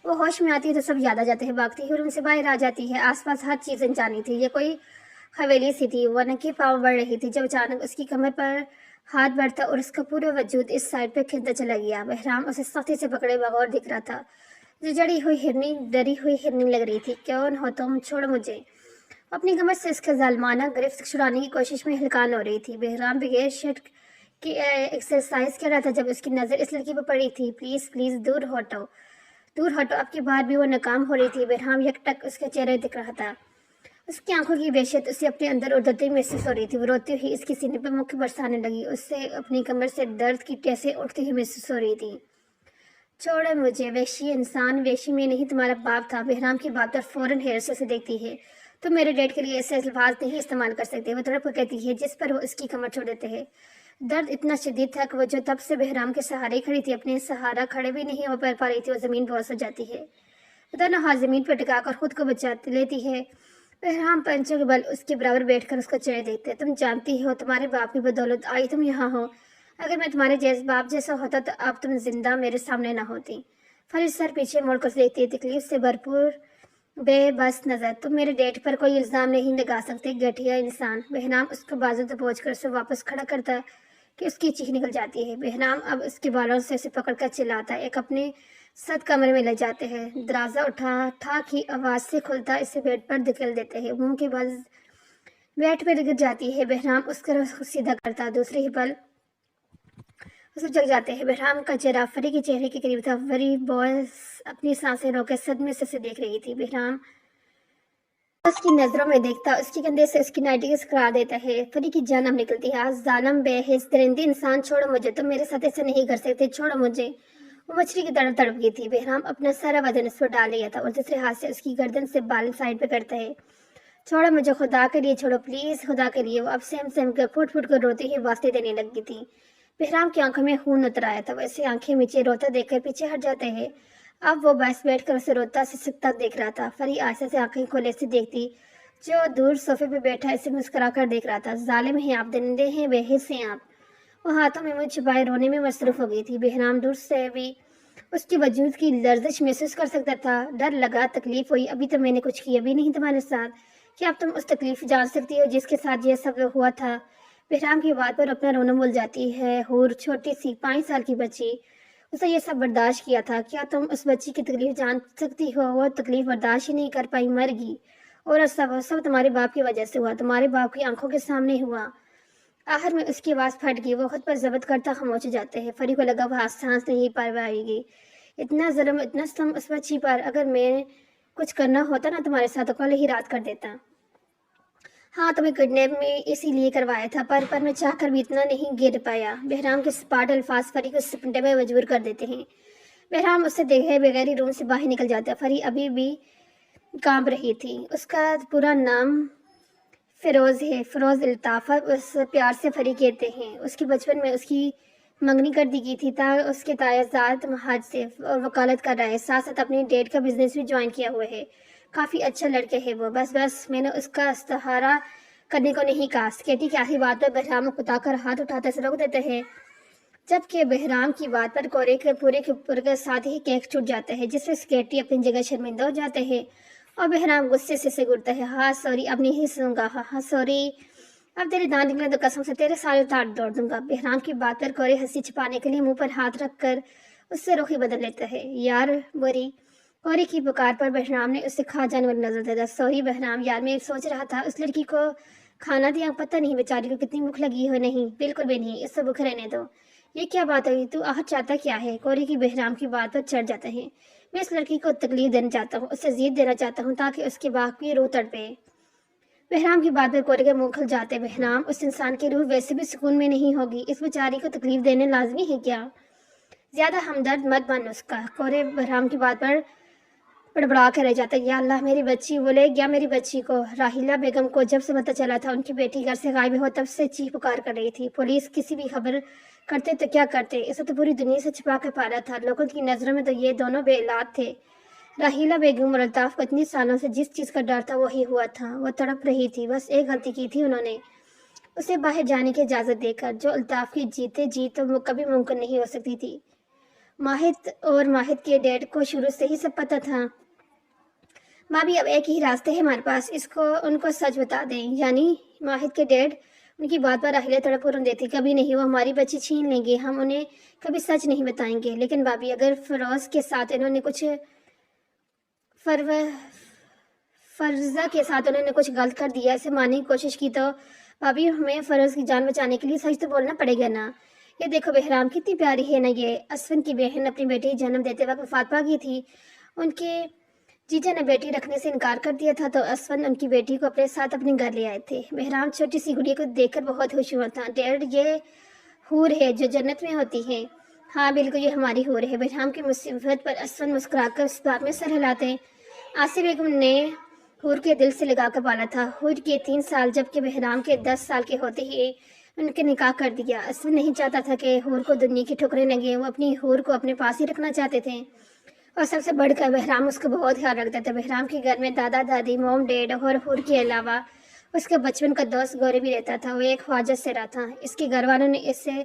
वो होश में आती है तो सब याद आ जाते हैं, भागती है और उनसे बाहर आ जाती है। आसपास हर चीज अनजानी थी। ये कोई हवेली सी थी। वो नंगे पाँव बढ़ रही थी जब अचानक उसकी कमर पर हाथ बढ़ता और उसका पूरा वजूद इस साइड पे खिंचता चला गया। बहराम उसे सख्ती से पकड़े बगौर दिख रहा था। जो जड़ी हुई हिरनी, डरी हुई हिरनी लग रही थी। कौन हो तुम, छोड़ो मुझे। अपनी कमर से इसका जालमाना गिरफ्त छुड़ाने की कोशिश में हलकान हो रही थी। बहराम बगैर शर्ट की एक्सरसाइज कर रहा था जब उसकी नजर इस लड़की पर पड़ी थी। प्लीज प्लीज दूर हटो, दूर हटो। अब की बार भी वो नाकाम हो रही थी। बहराम यकटक उसके चेहरे दिख रहा था। उसकी आंखों की वहशत उसे अपने अंदर उड़ती महसूस हो रही थी। वो रोती हुई इसके सीने पर मुख्य बरसाने लगी। उससे अपनी कमर से दर्द की टैसे उठती हुई महसूस हो रही थी। छोड़ो मुझे, वैशी इंसान। वैशी में नहीं, तुम्हारा बाप था। बहराम की बात पर फौरन हैरत से देखती है। तुम मेरे डैड के लिए ऐसे अल्फाज नहीं इस्तेमाल कर सकते। वो तड़प कहती है, जिस पर वो उसकी कमर छोड़ देते हैं। दर्द इतना शदीद था कि वो जो तब से बहराम के सहारे खड़ी थी, अपने सहारा खड़े भी नहीं हो पा रही थी। वो जमीन पर सो जाती है, दोनों हाथ जमीन पर टिकाकर खुद को बचा लेती है। बहराम पंचों के बल उसके बराबर बैठकर उसका चेहरा देखते हैं। तुम जानती हो, तुम्हारे बाप की बदौलत आई तुम यहाँ हो। अगर मैं तुम्हारे बाप जैसा होता तो अब तुम जिंदा मेरे सामने ना होती। फरीद सर पीछे मुड़कर देखती है, तकलीफ से भरपूर बेबस नजर। तुम मेरे डेट पर कोई इल्जाम नहीं लगा सकते, घटिया इंसान। बहराम उसको बाजू से पहुंचकर उसे वापस खड़ा करता है कि उसकी चीख निकल जाती है। बहराम अब उसके बालों से उसे पकड़कर चिल्लाता है। एक अपने सद कमरे में ले जाते हैं। दरवाजा उठा ठा की आवाज से खुलता, इसे बेड पर धकेल देते हैं। मुंह के बल बेड पर गिर जाती है। बहराम उसका रुख सीधा करता, दूसरे ही पल उसे जग जाते हैं। बहराम का चेहरा फरी के चेहरे के करीब था। फरी बॉस अपनी सांसें रोके सदमे से उसे देख रही थी। बहराम उसकी नजरों में देखता, उसके कंधे से उसकी नाइटी को सकरा देता है। फरी की जान अब निकलती है। आज जालम बेहिस दरिंदी इंसान, छोड़ो मुझे। तुम मेरे साथ ऐसा नहीं कर सकते, छोड़ो मुझे। वो मछली की तरह तड़प गई थी। बहराम अपना सारा वजन उस पर डाल लिया था और दूसरे हाथ से उसकी गर्दन से बाल साइड पे करता है। छोड़ो मुझे, खुदा के लिए छोड़ो, प्लीज खुदा के लिए। वो अब सहम सहम कर फुट फुट कर रोती हुई वास्ते देने लगी थी। बहराम की आंखों में खून उतर आया था। वैसे आंखें नीचे रोता देखकर पीछे हट जाते हैं। अब वो बस बैठकर उसे रोता सिसकता देख रहा था। फरी आहिस्ते से आंखें खोले से देखती, जो दूर सोफे पे बैठा इसे मुस्कुरा कर देख रहा था। जालिम हैं आप, दरिंदे हैं, बेहिस हैं आप। वो हाथों में मुंह छिपाए रोने में मसरूफ हो गई थी। बहराम दूर से भी उसके वजूद की लर्जिश महसूस कर सकता था। डर लगा, तकलीफ हुई। अभी तो मैंने कुछ किया भी नहीं तुम्हारे साथ। क्या अब तुम उस तकलीफ जान सकती हो जिसके साथ यह सब हुआ था? बहराम की बात पर अपना रोना भूल जाती है। हूर छोटी सी 5 साल की बच्ची, उसे ये सब बर्दाश्त किया था। क्या तुम उस बच्ची की तकलीफ जान सकती हो? वो तकलीफ बर्दाश्त ही नहीं कर पाई, मर गई। और सब तुम्हारे बाप की वजह से हुआ, तुम्हारे बाप की आंखों के सामने हुआ। आखिर में उसकी आवाज फट गई। वो खुद पर जब्त करता खामोश जाते हैं। फरी को लगा वह सांस नहीं पाएगी। इतना जुल्म, इतना स्तम उस बच्ची पर। अगर मैं कुछ करना होता ना तुम्हारे साथ तो कल ही रात कर देता। हाँ, तुम्हें किडनैप में इसीलिए करवाया था, पर मैं चाहकर भी इतना नहीं गिर पाया। बहराम के सपाट अल्फाज फरी को सिमटने में मजबूर कर देते हैं। बहराम उससे देखे बगैर ही रूम से बाहर निकल जाता। फरी अभी भी कांप रही थी। उसका पूरा नाम फिरोज है, फिरोज अल्ताफा उस प्यार से फरी कहते हैं। उसके बचपन में उसकी मंगनी कर दी गई थी उसके तायाजात महाज से और वकालत कर रहा है। साथ साथ अपने डैड का बिजनेस भी ज्वाइन किया हुआ है। काफ़ी अच्छा लड़के है वो। बस मैंने उसका इस्ताहारा करने को नहीं कहा। स्केटी की आखिरी बात पर बहराम कुता कर हाथ उठाते से रोक देते हैं, जबकि बहराम की बात पर कोरे के पूरे साथ ही केक छूट जाता है, जिससे स्केटी अपनी जगह शर्मिंदा हो जाते हैं और बहराम गुस्से से सिकुड़ता है। हाँ सॉरी, अब नहीं सुनूंगा। हाँ सॉरी, अब तेरे दांत निकले तो कसम से तेरे सारे तार तोड़ दूंगा। बहराम की बात पर कोरे हंसी छिपाने के लिए मुंह पर हाथ रखकर उससे रुख ही बदल लेता है। यार बुरी। कोरे की पुकार पर बहराम ने उससे खा जाने वाली नजर दिया। सॉरी बहराम, यार मैं सोच रहा था उस लड़की को खाना दिया, पता नहीं बेचारी को कितनी भूख लगी हो। नहीं, बिल्कुल भी नहीं, इससे भूख रहने दो। ये क्या बात हुई? तू आह चाहता क्या है? कोरे की बहराम की बात पर चढ़ जाता है। मैं इस लड़की को तकलीफ देना चाहता हूँ, उसे जीत देना चाहता हूँ ताकि उसके बाप की रूह तड़पे। बहराम की बात पर कोरे के मुंह खुल जाते। बहराम, उस इंसान की रूह वैसे भी सुकून में नहीं होगी, इस बेचारी को तकलीफ देने लाजमी है क्या? زیادہ ہمدرد مت بن اس کا. کورے بہرام کی بات پر بڑبڑا کر رہ جاتا. یا اللہ میری بچی، وہ لے گیا میری بچی کو. راحیلہ بیگم کو جب سے پتہ چلا تھا ان کی بیٹی گھر سے غائب ہو تب سے چیخ پکار کر رہی تھی. پولیس کسی بھی خبر کرتے تو کیا کرتے، اسے تو پوری دنیا سے چھپا کر پالا تھا. لوگوں کی نظروں میں تو یہ دونوں بے اولاد تھے. راحیلہ بیگم اور الطاف کو اتنی سالوں سے جس چیز کا ڈر تھا وہی ہوا تھا. وہ تڑپ رہی تھی. بس ایک غلطی کی تھی انہوں نے، اسے باہر جانے کی اجازت دے کر، جو الطاف کی جیتے جی تو وہ کبھی ممکن نہیں ہو سکتی تھی. ماہد اور ماہد کے ڈیڈ کو شروع سے ہی سب پتہ تھا. بھابھی اب ایک ہی راستے ہے ہمارے پاس، ان کو سچ بتا دیں. یعنی ماہد کے ڈیڈ؟ ان کی بات پر راحیلہ تڑپ کر دیتی. کبھی نہیں، وہ ہماری بچی چھین لیں گے، ہم انہیں کبھی سچ نہیں بتائیں گے. لیکن بھابھی اگر فروز کے ساتھ انہوں نے کچھ فرزہ کے ساتھ انہوں نے کچھ غلط کر دیا، اسے ماننے کی کوشش کی، تو بھابھی ہمیں فروز کی جان بچانے کے لیے سچ تو بولنا پڑے گا نا. یہ دیکھو بہرام کتنی پیاری ہے نا یہ. اسفن کی بہن اپنی بیٹی جنم دیتے وقت وفات پا گئی تھی. ان کے جیجا نے بیٹی رکھنے سے انکار کر دیا تھا تو اسفن ان کی بیٹی کو اپنے ساتھ اپنے گھر لے آئے تھے. بہرام چھوٹی سی گڑیا کو دیکھ کر بہت خوش ہوا تھا. ڈیڈ یہ حور ہے جو جنت میں ہوتی ہے. ہاں بالکل، یہ ہماری حور ہے. بہرام کی مصیبت پر اسفن مسکرا کر اس بات میں سر ہلاتے. آصف بیگم نے حور کے دل سے لگا کر پالا تھا. حور کے 3 سال جبکہ بہرام کے 10 سال کے ہوتے ہی ان کے نکاح کر دیا. اسفن نہیں چاہتا تھا کہ حور کو دنیا کی ٹھکریں لگیں. وہ اپنی حور کو اپنے پاس ہی رکھنا چاہتے تھے. اور سب سے بڑھ کر بہرام اس کا بہت خیال رکھتا تھا. بہرام کے گھر میں دادا دادی، موم ڈیڈ اور حور کے علاوہ اس کا بچپن کا دوست گورے بھی رہتا تھا. وہ ایک خواجہ سے رہا تھا. اس کے گھر والوں نے اسے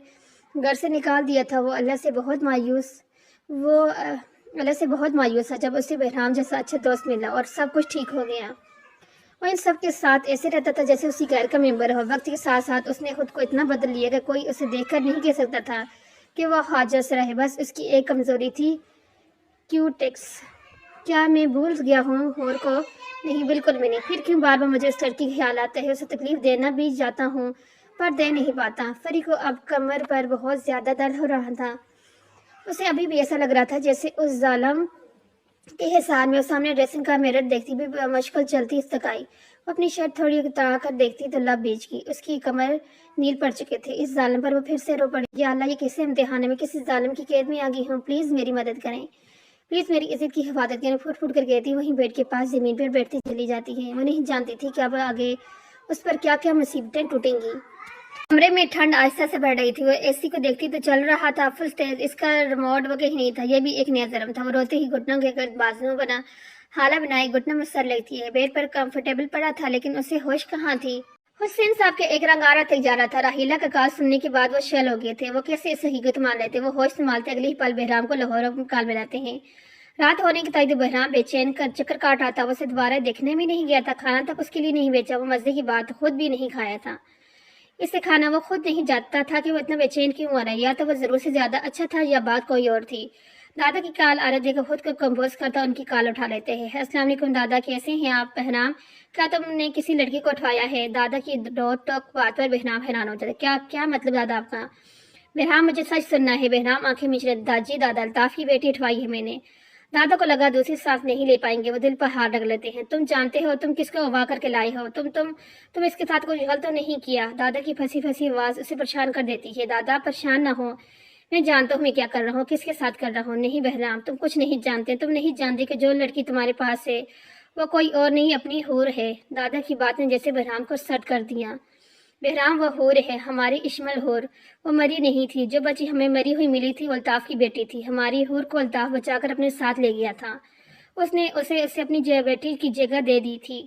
گھر سے نکال دیا تھا. وہ اللہ سے بہت مایوس تھا جب اسے بہرام جیسا اچھا دوست ملا اور سب کچھ ٹھیک ہو گیا. وہ ان سب کے ساتھ ایسے رہتا تھا جیسے اسی گھر کا ممبر ہو. وقت کے ساتھ ساتھ اس نے خود کو اتنا بدل لیا کہ کوئی اسے دیکھ کر نہیں کہہ سکتا تھا کہ وہ خواجہ سے رہے. بس اس کی ایک کمزوری تھی، کیوٹیکس. کیا میں بھول گیا ہوں حور کو؟ نہیں بالکل بھی نہیں. پھر کیوں بار بار مجھے اس لڑکی کا خیال آتا ہے؟ اسے تکلیف دینا بھی جاتا ہوں پر دے نہیں پاتا. فری کو اب کمر پر بہت زیادہ درد ہو رہا تھا. اسے ابھی بھی ایسا لگ رہا تھا جیسے اس ظالم کے حصار میں. وہ سامنے ڈریسنگ کا میرر دیکھتی بھی مشکل چلتی استقائی. وہ اپنی شرٹ تھوڑی اتار کر دیکھتی تو لب بیچ گئی. اس کی کمر نیل پڑ چکے تھے. اس ظالم پر وہ پھر سے رو پڑی. یا اللہ، یہ کیسے امتحان ہے؟ میں کسی ظالم کی قید میں آ گئی ہوں. پلیز میری مدد کریں، پلیز میری عزت کی حفاظت کریں. پھوٹ پھوٹ کر کہتی وہیں بیڈ کے پاس زمین پر بیٹھتی چلی جاتی ہے. وہ نہیں جانتی تھی کہ اب آگے اس پر کیا کیا مصیبتیں ٹوٹیں گی. کمرے میں ٹھنڈ آہستہ سے بڑھ رہی تھی. وہ اے سی کو دیکھتی تو چل رہا تھا فل تیز. اس کا ریموٹ وہ کہیں نہیں تھا. یہ بھی ایک نیا ظلم تھا. وہ روتے ہی گھٹنوں کے گرد بازو بنا حالہ بنائے گھٹنوں میں سر لگتی ہے. بیڈ پر کمفرٹیبل پڑا تھا لیکن اسے ہوش کہاں تھی. حسین صاحب کے ایک رنگارہ تک جا رہا تھا. راحیلہ کا کال سننے کے بعد وہ شیل ہو گئے تھے. وہ کیسے اس حقیقت مان لیتے؟ وہ ہوش سنبھالتے اگلے ہی پل بہرام کو لاہور کال ملاتے ہیں. رات ہونے کی تائید بہرام بے چین کر چکر کاٹ رہا تھا. وہ اسے دوبارہ دیکھنے بھی نہیں گیا تھا. کھانا تک اس کے لیے نہیں بیچا. وہ مزے کی بات خود بھی نہیں کھایا تھا. اس سے کھانا وہ خود نہیں جانتا تھا کہ وہ اتنا بے چین کیوں ہو رہا ہے. یا تو وہ ضرور سے زیادہ اچھا تھا یا بات کوئی اور تھی. دادا کی کال آ رہی تھی. خود کو کمپوز کرتا ان کی کال اٹھا لیتے ہیں. السلام علیکم دادا، کیسے ہیں آپ؟ بہرام، کیا تم نے کسی لڑکی کو اٹھوایا ہے؟ دادا کی ڈوٹ ٹوک بات پر بہرام حیران ہو جاتا. کیا مطلب دادا آپ کا؟ بہرام، مجھے سچ سننا ہے. بہرام آنکھیں میچ رہے. داجی دادا، الطاف کی بیٹی اٹھوائی ہے میں نے. دادا کو لگا دوسری سانس نہیں لے پائیں گے. وہ دل پر ہاتھ رکھ لیتے ہیں. تم جانتے ہو تم کس کو اغوا کر کے لائے ہو؟ تم اس کے ساتھ کوئی غلط تو نہیں کیا؟ دادا کی پھنسی پھنسی آواز اسے پریشان کر دیتی ہے. دادا پریشان نہ ہو، میں جانتا ہوں میں کیا کر رہا ہوں، کس کے ساتھ کر رہا ہوں. نہیں بہرام، تم کچھ نہیں جانتے. تم نہیں جانتے کہ جو لڑکی تمہارے پاس ہے وہ کوئی اور نہیں اپنی حور ہے. دادا کی بات نے جیسے بہرام کو سٹ کر دیا. بہرام، وہ حور ہے ہماری اشمل حور. وہ مری نہیں تھی. جو بچی ہمیں مری ہوئی ملی تھی وہ الطاف کی بیٹی تھی. ہماری حور کو الطاف بچا کر اپنے ساتھ لے گیا تھا. اس نے اسے اپنی بیٹی کی جگہ دے دی تھی.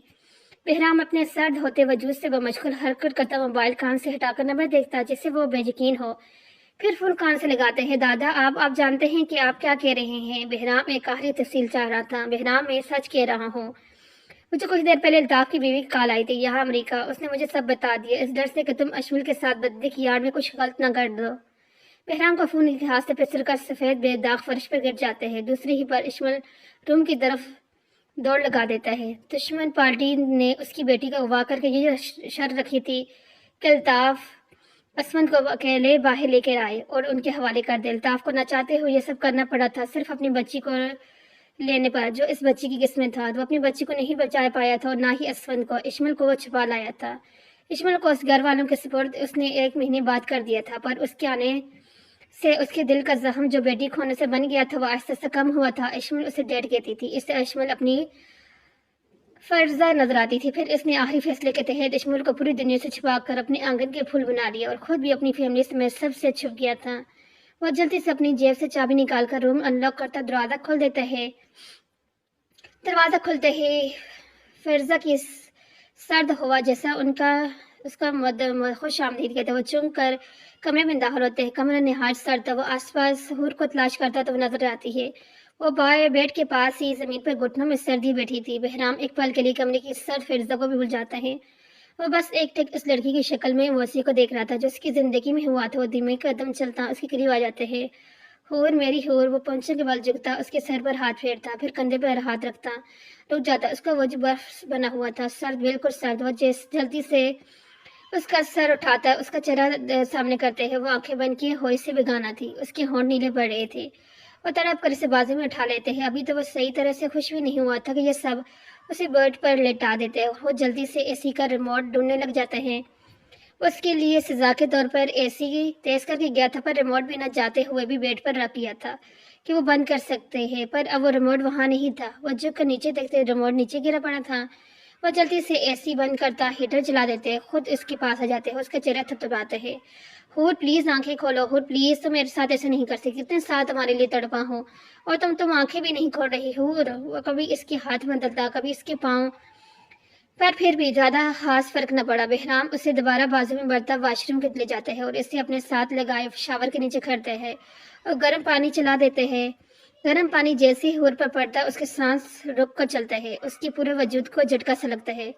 بہرام اپنے سرد ہوتے وجود سے بمشغول حرکت کرتا موبائل کان سے ہٹا کر نمبر دیکھتا جس سے وہ بے یقین ہو. پھر فون کان سے لگاتے ہیں. دادا، آپ جانتے ہیں کہ آپ کیا کہہ رہے ہیں؟ بہرام ایک آخری تفصیل چاہ رہا تھا. بہرام، میں سچ کہہ رہا ہوں. مجھے کچھ دیر پہلے الطاف کی بیوی کی کال آئی تھی یہاں امریکہ. اس نے مجھے سب بتا دیا اس ڈر سے کہ تم اشمل کے ساتھ بدی کی یاد میں کچھ غلط نہ کر دو. بہرام کا فون کے ہاتھ سے پھسل کر سفید بے داغ فرش پر گر جاتے ہیں. دوسری ہی پر اشمل روم کی طرف دوڑ لگا دیتا ہے. دشمن پارٹی نے اس کی بیٹی کو اغوا کر کے یہ شرط رکھی تھی کہ الطاف اسمند کو اکیلے باہر لے کر آئے اور ان کے حوالے کر دے. الطاف کو نہ چاہتے ہوئے یہ سب کرنا پڑا تھا صرف اپنی بچی کو لینے پر، جو اس بچی کی قسمت تھا. وہ اپنی بچی کو نہیں بچا پایا تھا اور نہ ہی اسفند کو. اشمل کو وہ چھپا لایا تھا. اشمل کو اس گھر والوں کے سپرد اس نے 1 مہینے بعد کر دیا تھا. پر اس کے آنے سے اس کے دل کا زخم جو بیٹی کھونے سے بن گیا تھا وہ آہستہ سے کم ہوا تھا۔ اشمل اسے ڈیڈ کہتی تھی، اس سے اشمل اپنی فرزہ نظر آتی تھی۔ پھر اس نے آخری فیصلے کے تحت اشمل کو پوری دنیا سے چھپا کر اپنے آنگن کے پھول بنا لیا اور خود بھی اپنی فیملی سمیت سب سے چھپ گیا تھا۔ وہ جلدی سے اپنی جیب سے چابی نکال کر روم انلاک کرتا دروازہ کھول دیتا ہے۔ دروازہ کھلتے ہی فرزہ کی سرد ہوا جیسا اس کا خوش آمدید کہتا ہے۔ وہ چونک کر کمرے میں داخل ہوتے ہیں۔ کمرہ نہایت سرد تھا۔ وہ آس پاس حور کو تلاش کرتا تو وہ نظر آتی ہے۔ وہ بائیں بیڈ کے پاس ہی زمین پر گھٹنوں میں سردی بیٹھی تھی۔ بہرام ایک پل کے لیے کمرے کی سرد فرزہ کو بھی بھول جاتا ہے۔ وہ بس ایک ٹک اس لڑکی کی شکل میں موسی کو دیکھ رہا تھا جو اس کی زندگی میں ہوا تھا۔ وہ دھیمی قدم چلتا اس کے قریب آ جاتے ہیں۔ حور میری حور، وہ پونچھوں کے بل جھکتا، اس کے سر پر ہاتھ پھیرتا، پھر کندھے پر ہاتھ رکھتا، رک جاتا۔ اس کا وجہ برف بنا ہوا تھا، سرد، بالکل سرد۔ وہ جلدی سے اس کا سر اٹھاتا، اس کا چہرہ سامنے کرتے ہیں۔ وہ آنکھیں بند کیے ہوئے سے بیگانہ تھی، اس کے ہونٹ نیلے پڑ رہے تھے۔ وہ تڑپ کر اسے بازو میں اٹھا لیتے ہیں۔ ابھی تو وہ صحیح طرح سے خوش بھی نہیں ہوا تھا کہ یہ سب اسے بیڈ پر لٹا دیتے ہیں۔ وہ جلدی سے اے سی کا ریموٹ ڈھونڈنے لگ جاتے ہیں۔ اس کے لیے سزا کے طور پر اے سی تیز کر کے گیا تھا، پر ریموٹ بھی نہ جاتے ہوئے بھی بیڈ پر رکھ لیا تھا کہ وہ بند کر سکتے ہیں، پر اب وہ ریموٹ وہاں نہیں تھا۔ وہ جھک کر نیچے دیکھتے ریموٹ نیچے گرا پڑا تھا۔ وہ جلدی سے اے سی بند کرتا، ہیٹر چلا دیتے، خود اس کے پاس آ جاتے، اس کا چہرہ تھپتھپاتے ہیں۔ حور پلیز آنکھیں کھولو، حور پلیز تم میرے ساتھ ایسے نہیں کر سکتی، کتنے سال تمہارے لیے تڑپا ہوں اور تم آنکھیں بھی نہیں کھول رہی حور۔ وہ کبھی اس کے ہاتھ بدلتا، کبھی اس کے پاؤں، پر پھر بھی زیادہ خاص فرق نہ پڑا۔ بہرام اسے دوبارہ بازو میں بڑھتا واش روم کے لے جاتے ہیں اور اسے اپنے ساتھ لگائے شاور کے نیچے کھڑتے ہیں اور گرم پانی چلا دیتے ہیں۔ گرم پانی جیسے ہی حور پر پڑتا اس کے سانس رک کر چلتا ہے، اس کے پورے وجود کو جھٹکا سا لگتا ہے۔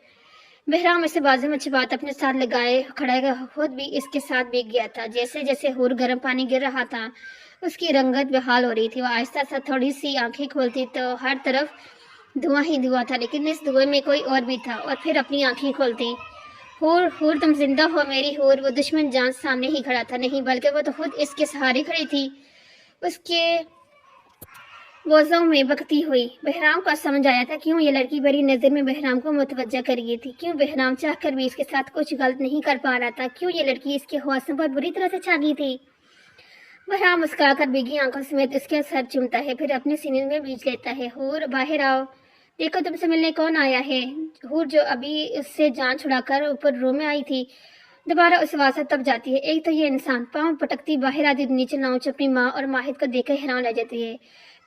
بہرام اسے بازو میں چھپاتا اپنے ساتھ لگائے کھڑا ہے، خود بھی اس کے ساتھ بھیگ گیا تھا۔ جیسے جیسے حور گرم پانی گر رہا تھا اس کی رنگت بحال ہو رہی تھی۔ وہ آہستہ سا تھوڑی سی آنکھیں کھولتی تو ہر طرف دھواں ہی دھواں تھا، لیکن اس دھوئیں میں کوئی اور بھی تھا، اور پھر اپنی آنکھیں کھولتی۔ حور حور تم زندہ ہو میری حور۔ وہ دشمن جان سامنے ہی کھڑا تھا، نہیں بلکہ وہ تو خود اس کے سہارے کھڑی تھی، اس کے وضعوں میں بکتی ہوئی۔ بہرام کو سمجھ آیا تھا کیوں یہ لڑکی بری نظر میں بہرام کو متوجہ کر گئی تھی، کیوں بہرام چاہ کر بھی اس کے ساتھ کچھ غلط نہیں کر پا رہا تھا، کیوں یہ لڑکی اس کے حواسوں پر بری طرح سے چھا گئی تھی۔ بہرام مسکرا کر بھیگی آنکھوں سمیت اس کے سر چومتا ہے، پھر اپنے سینے میں بیچ لیتا ہے۔ حور باہر آؤ، دیکھو تم سے ملنے کون آیا ہے۔ حور جو ابھی اس سے جان چھڑا کر اوپر روم میں آئی تھی دوبارہ اس آواز سے تب جاتی ہے۔ ایک تو یہ انسان، پاؤں پٹکتی باہر آتی نیچے لاؤنچ اپنی ماں اور ماہد کو دیکھ کر حیران رہ جاتی ہے،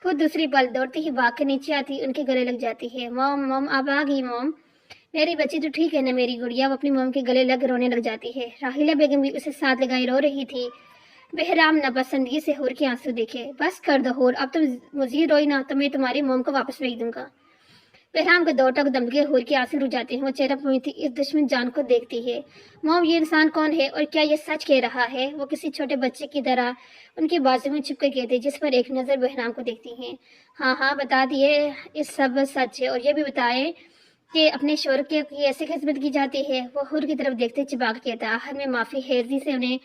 پھر دوسری پل دوڑتی ہی بھاگ کے نیچے آتی ان کے گلے لگ جاتی ہے۔ موم موم اب آ گئی موم، میری بچی تو ٹھیک ہے نا میری گڑیا۔ وہ اپنی موم کے گلے لگ رونے لگ جاتی ہے۔ راحیلہ بیگم بھی اسے ساتھ لگائی رو رہی تھی۔ بہرام ناپسندگی سے حور کے آنسو دیکھے۔ بس کر دو حور، اب تم مزید روئی نا تو میں تمہاری موم کو واپس بھیج دوں گا۔ بہرام کے دو ٹک دم کے حور کے آنسو رک جاتے ہیں۔ وہ چہرہ پوچھتی اس دشمن جان کو دیکھتی ہے۔ موم یہ انسان کون ہے اور کیا یہ سچ کہہ رہا ہے؟ وہ کسی چھوٹے بچے کی طرح ان کے بازو میں چھپ کر کہتے جس پر ایک نظر بہرام کو دیکھتی ہیں۔ ہاں ہاں بتا دیے اس سب سچ ہے، اور یہ بھی بتائے کہ اپنے شوہر کی ایسے خدمت کی جاتی ہے۔ وہ حور کی طرف دیکھتے چبا کے کہتا، آخر میں معافی حیرزی سے انہیں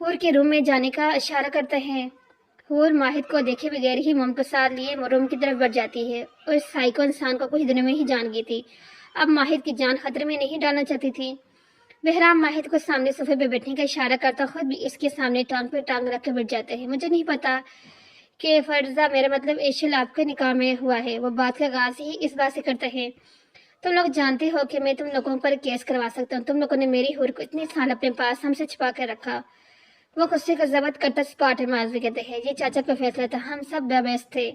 حور کے روم میں جانے کا اشارہ کرتا ہے۔ حور ماہد کو دیکھے بغیر ہی موم کو ساتھ لیے روم کی طرف بڑھ جاتی ہے، اور اس سائیکو انسان کو کچھ دنوں میں ہی جان گئی تھی، اب ماہد کی جان خطرے میں نہیں ڈالنا چاہتی تھی۔ بہرام ماہد کو سامنے صوفے پہ بیٹھنے کا اشارہ کرتا خود بھی اس کے سامنے ٹانگ پہ ٹانگ رکھ کے بیٹھ جاتے ہیں۔ مجھے نہیں پتا کہ فرزہ میرا مطلب ایشل آپ کے نکاح میں ہوا ہے۔ وہ بات کا آغاز ہی اس بات سے کرتا ہے، تم لوگ جانتے ہو کہ میں تم لوگوں پر کیس کروا سکتا ہوں، تم لوگوں نے میری حور کو اتنے سال اپنے پاس ہم سے چھپا کر رکھا۔ وہ غصے کا ضبط کرتا سپاٹ معذوری کہتے ہیں، یہ چاچا کا فیصلہ تھا، ہم سب بے بس تھے،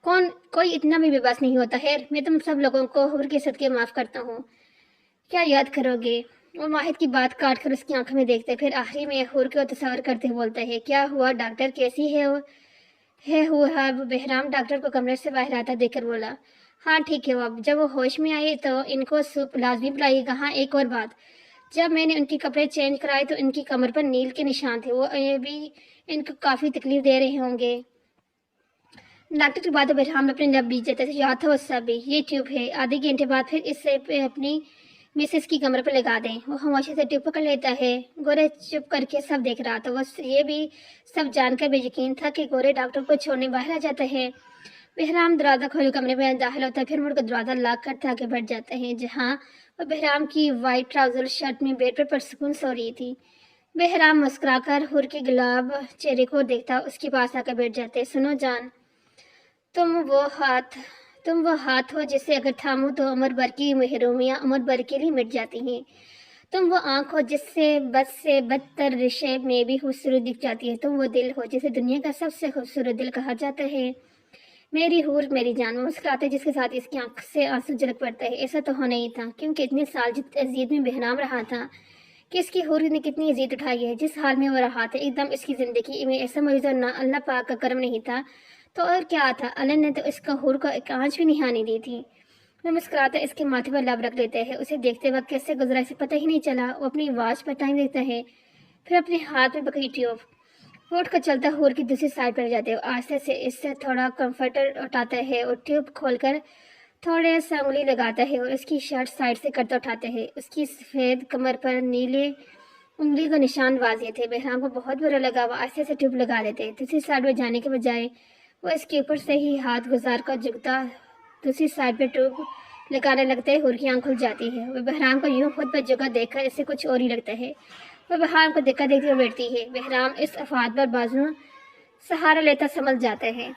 کوئی اتنا بھی بے بس نہیں ہوتا۔ خیر میں تم سب لوگوں کو حور کے صدقے معاف کرتا ہوں، کیا یاد کرو گے؟ وہ ماہد کی بات کاٹ کر اس کی آنکھوں میں دیکھتے، پھر آخری میں حور کو تصور کرتے بولتا ہے، کیا ہوا ڈاکٹر کیسی ہے وہ بہرام ڈاکٹر کو کمرے سے باہر آتا دیکھ کر بولا، ہاں ٹھیک ہے وہ اب جب وہ ہوش میں آئے تو ان کو سوپ لازمی پلائیے گا۔ ہاں ایک اور بات، جب میں نے ان کے کپڑے چینج کرائے تو ان کی کمر پر نیل کے نشان تھے، وہ بھی ان کو کافی تکلیف دے رہے ہوں گے۔ ڈاکٹر کی باتوں بہرام اپنے لب بیچ جاتے تھے، یاد تھا وہ سب بھی، یہ ٹیوب ہے، آدھے گھنٹے بعد پھر اس سے اپنی مسز کی کمر پر لگا دیں۔ وہ خاموشی سے ٹیوب پکڑ لیتا ہے۔ گورے چپ کر کے سب دیکھ رہا تھا، وہ یہ بھی سب جان کر بے یقین تھا کہ گورے ڈاکٹر کو چھوڑنے باہر آ جاتا ہے۔ بہرام دروازہ کھول کمرے میں داخل ہوتا ہے، پھر مڑ کر دروازہ لاک کرتے آگے بڑھ جاتا ہے، جہاں وہ بہرام کی وائٹ ٹراؤزر شرٹ میں بیڈ پر پرسکون سو رہی تھی۔ बहराम मुस्कुरा कर हुर के गुलाब चेहरे को देखता उसके पास आकर बैठ जाते। सुनो जान, तुम वो हाथ तुम वो हाथ हो जिसे अगर थामो तो उम्र भर की महरूमियाँ उम्र भर के लिए मिट जाती हैं। तुम वो आंख हो जिससे बद से बदतर रिश्ते में भी खूबसूरत दिख जाती है। तुम वो दिल हो जिसे दुनिया का सबसे खूबसूरत दिल कहा जाता है। मेरी हूर, मेरी जान। वो मुस्कुराते जिसके साथ इसकी आंख से आंसू झलक पड़ता है। ऐसा तो होना ही था, क्योंकि इतने साल जिस अजीत में बहराम रहा था कि इसकी हूर ने कितनी इज्जत उठाई है। जिस हाल में वो रहा था, एकदम इसकी जिंदगी में ऐसा मौजूद ना अल्लाह पाक का करम नहीं था तो और क्या था। अल्लाह ने तो इसका हूर को एक आंच भी नहीं आने दी थी। वो मुस्कुराता इसके माथे पर लब रख लेता है। उसे देखते वक्त कैसे गुजरा इसे पता ही नहीं चला। वो अपनी वॉच पर टाइम देखता है, फिर अपने हाथ में पकड़ी ट्यूब उठ कर चलता हूर की दूसरी साइड पर जाते हो। आस्ते से इससे थोड़ा कंफर्टर उठाता है और ट्यूब खोलकर थोड़े सा उंगली लगाता है और उसकी शर्ट साइड से करता उठाते हैं। उसकी सफ़ेद कमर पर नीले उंगली का निशान वाजिए थे। बहराम को बहुत बुरा लगा। वो आस्ते से ट्यूब लगा देते। दूसरी साइड पर जाने के बजाय वो इसके ऊपर से ही हाथ गुजार कर झुकता दूसरी साइड पर ट्यूब लगाने लगता है। हूर की आंख खुल जाती है। वह बहराम को यूं खुद पर जगह देखकर इसे कुछ और ही लगता है। वह बहराम को देखकर देखते हुए बैठती है। बहराम इस अफवाद पर बाजू सहारा लेता समझ जाता है।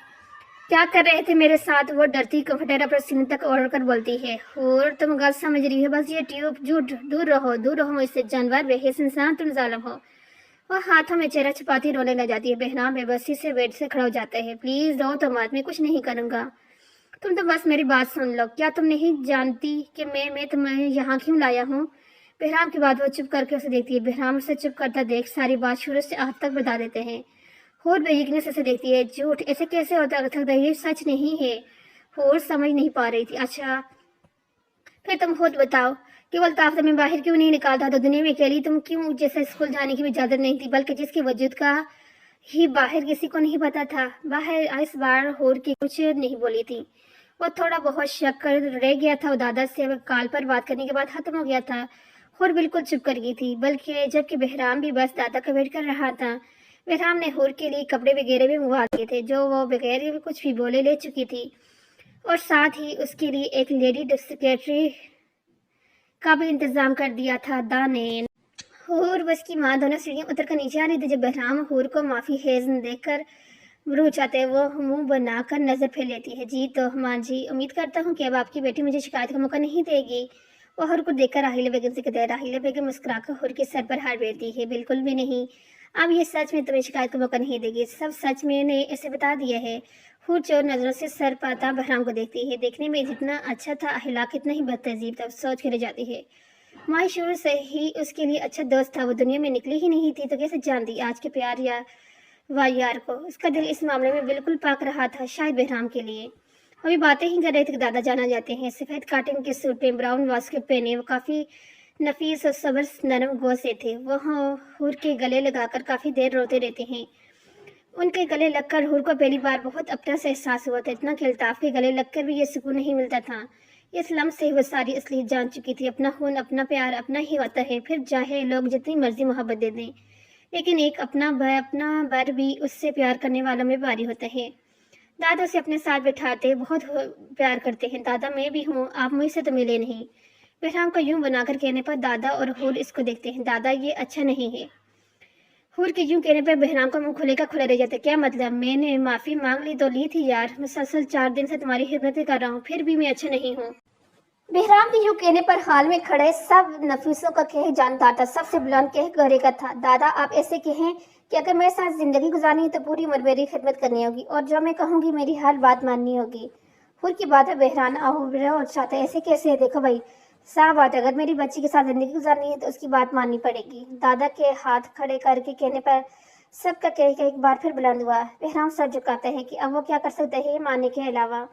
क्या कर रहे थे मेरे साथ? वो डरती कंफर्टर अपने सीने तक ओढ़ कर बोलती है। और तुम गलत समझ रही हो, बस ये ट्यूब झूठ। दूर रहो मुझसे जानवर, बेहिस इंसान, तुम जालिम हो। वह हाथों में चेहरा छुपाती रोने लग जाती है। बहराम बेबसी से बेड से खड़ा हो जाता है। प्लीज रो तो मत, मैं कुछ नहीं करूंगा। तुम तो बस मेरी बात सुन लो। क्या तुम नहीं जानती कि मैं तुम्हें यहाँ क्यों लाया हूँ? बहराम की बात वो चुप करके उसे देखती है। बहराम उसे चुप करता देख सारी बात शुरू से आखिर तक बता देते हैं। होर बेयकीनी से देखती है। झूठ? ऐसे कैसे होता सकता है? ये सच नहीं है। होर समझ नहीं पा रही थी। अच्छा फिर तुम खुद बताओ, केवल ताफ्ता में बाहर क्यों नहीं निकालता तो दुनिया में अकेली तुम क्यों? जैसे स्कूल जाने की भी इजाजत नहीं थी, बल्कि जिसके वजूद का ही बाहर किसी को नहीं पता था। बाहर इस बार होर की कुछ नहीं बोली थी। वो थोड़ा बहुत शक कर रह गया था। वो दादा से कॉल पर बात करने के बाद खत्म हो गया था। होर बिल्कुल चुप कर गई थी, बल्कि जबकि बहराम भी बस दादा का वेट कर रहा था। बहराम ने होर के लिए कपड़े वगैरह भी मंगवा दिए थे, जो वो बगैर कुछ भी बोले ले चुकी थी, और साथ ही उसके लिए एक लेडी सेक्रेटरी का भी इंतजाम कर दिया था दाने। हूर बस की माँ दोनों सीढ़ियाँ उतर कर नीचे आ रही थी जब बहराम हूर को माफी हेज देखकर रूह चाहते वो मुंह बनाकर नजर फेर लेती है। जी तो माँ जी, उम्मीद करता हूँ कि अब आपकी बेटी मुझे शिकायत का मौका नहीं देगी। वो हर को देखकर राहिला बेगम से कहते हैं। राहिला बेगम मुस्कुराकर हर के सर पर हाथ फेरती है। बिल्कुल भी नहीं, अब ये सच में तुम्हें शिकायत का मौका नहीं देगी। सब सच मैंने ऐसे बता दिया है। हूर चोर नजरों से सर पाता बहराम को देखती है। देखने में जितना अच्छा था, अखलाक इतना ही बदतहजीब था। सोच कर रह जाती है। माही शुरू से ही उसके लिए अच्छा दोस्त था। वो दुनिया में निकली ही नहीं थी तो कैसे जानती आज के प्यार या वायार को। उसका दिल इस मामले में बिल्कुल पाक रहा था, शायद बहराम के लिए। अभी बातें ही कर रहे थे कि दादा जाना जाते हैं। सफेद काटन के सूट पे ब्राउन वास्केट पहने वो काफी नफीस और सबर नरम गो से थे। वो हूर के गले लगाकर काफी देर रोते रहते हैं। उनके गले लगकर हूर को पहली बार बहुत अपना सा एहसास हुआ था। इतना कि अल्ताफ के गले लगकर भी ये सुकून नहीं मिलता था। इस लम्हे से वो सारी असलियत जान चुकी थी। अपना खून, अपना प्यार अपना ही होता है, फिर चाहे लोग जितनी मर्जी मोहब्बत दे दें, लेकिन एक अपना बर भी उससे प्यार करने वालों में भारी होता है। दादा से अपने साथ बिठाते बहुत प्यार करते हैं। दादा मैं भी हूँ, आप मुझसे तो मिले नहीं। बहराम को यूं बनाकर कहने पर दादा और हूर इसको देखते हैं। दादा ये अच्छा नहीं है। हूर के यूं कहने पर बहराम का मुंह खुले का खुला रह जाता है। क्या मतलब? मैंने माफी मांग ली तो ली थी यार। मुसलसल 4 दिन से तुम्हारी खिदमत कर रहा हूँ, फिर भी मैं अच्छा नहीं हूँ। बहराम के यूं कहने पर हाल में खड़े सब नफीसों का कह जानता था। सबसे बुलंद कह गहरे का था। दादा आप ऐसे कहें कि अगर मेरे साथ जिंदगी गुजारनी है तो पूरी उम्र मेरी खिदमत करनी होगी, और जो मैं कहूँगी मेरी हर बात माननी होगी। हुर की बात है बहरान और चाहते ऐसे कैसे है? देखो भाई, साफ बात है, अगर मेरी बच्ची के साथ जिंदगी गुजारनी है तो उसकी बात माननी पड़ेगी। दादा के हाथ खड़े करके कहने पर सबका कह एक बार फिर बुलंद हुआ। बहराम सर झुकाते हैं कि अब वो क्या कर सकते हैं मानने के अलावा।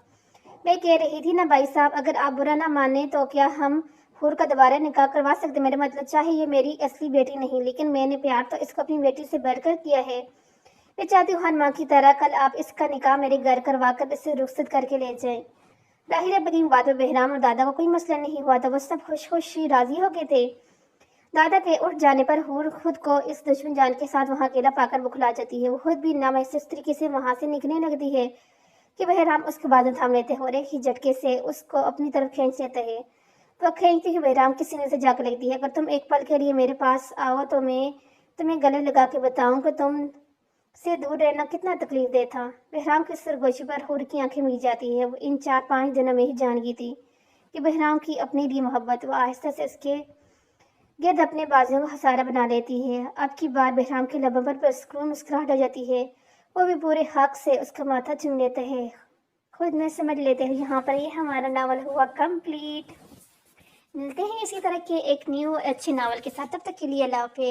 मैं कह रही थी ना भाई साहब, अगर आप बुरा ना माने तो क्या हम हूर का दोबारा निकाह करवा सकते? मेरा मतलब, चाहे ये मेरी असली बेटी नहीं, लेकिन मैंने प्यार तो इसको अपनी बेटी से बढ़कर किया है। मैं चाहती हूँ हर माँ की तरह कल आप इसका निकाह मेरे घर करवा कर इसे रुखसत करके ले जाएं। राहिला बेगम बात में बहराम और दादा को कोई मसला नहीं हुआ था। वो सब खुश खुश राजी हो गए थे। दादा के उठ जाने पर हूर खुद को इस दुश्मन जान के साथ वहाँ अकेला पाकर बुखला जाती है। वो खुद भी नामहसूस तरीके से वहाँ से निकलने लगती है कि बहराम उसके बाजू थाम लेते हैं और एक ही झटके से उसको अपनी तरफ खींच लेते हैं। तो खींचती हुई बहराम के सीने से जाकर लगती है। अगर तुम एक पल के लिए मेरे पास आओ तो मैं تمہیں گلے لگا کے بتاؤں کہ تم سے دور رہنا کتنا تکلیف دہ تھا۔ بہرام کی سرگوشی پر حور کی آنکھیں مل جاتی ہے۔ وہ ان 4-5 دنوں میں ہی جان گئی تھی کہ بہرام کی اپنے لیے محبت، وہ آہستہ سے اس کے گرد اپنے بازوؤں کو حصارہ بنا لیتی ہے۔ اب کی بار بہرام کے لبوں پر پرسکون مسکراہٹ آ جاتی ہے۔ وہ بھی پورے حق سے اس کا ماتھا چوم لیتا ہے۔ خود میں سمجھ لیتے ہیں یہاں پر یہ ہمارا ناول ہوا کمپلیٹ۔ ملتے ہیں اسی طرح کے ایک نیو اچھے ناول کے ساتھ، تب تک کے لیے اللہ حافظ۔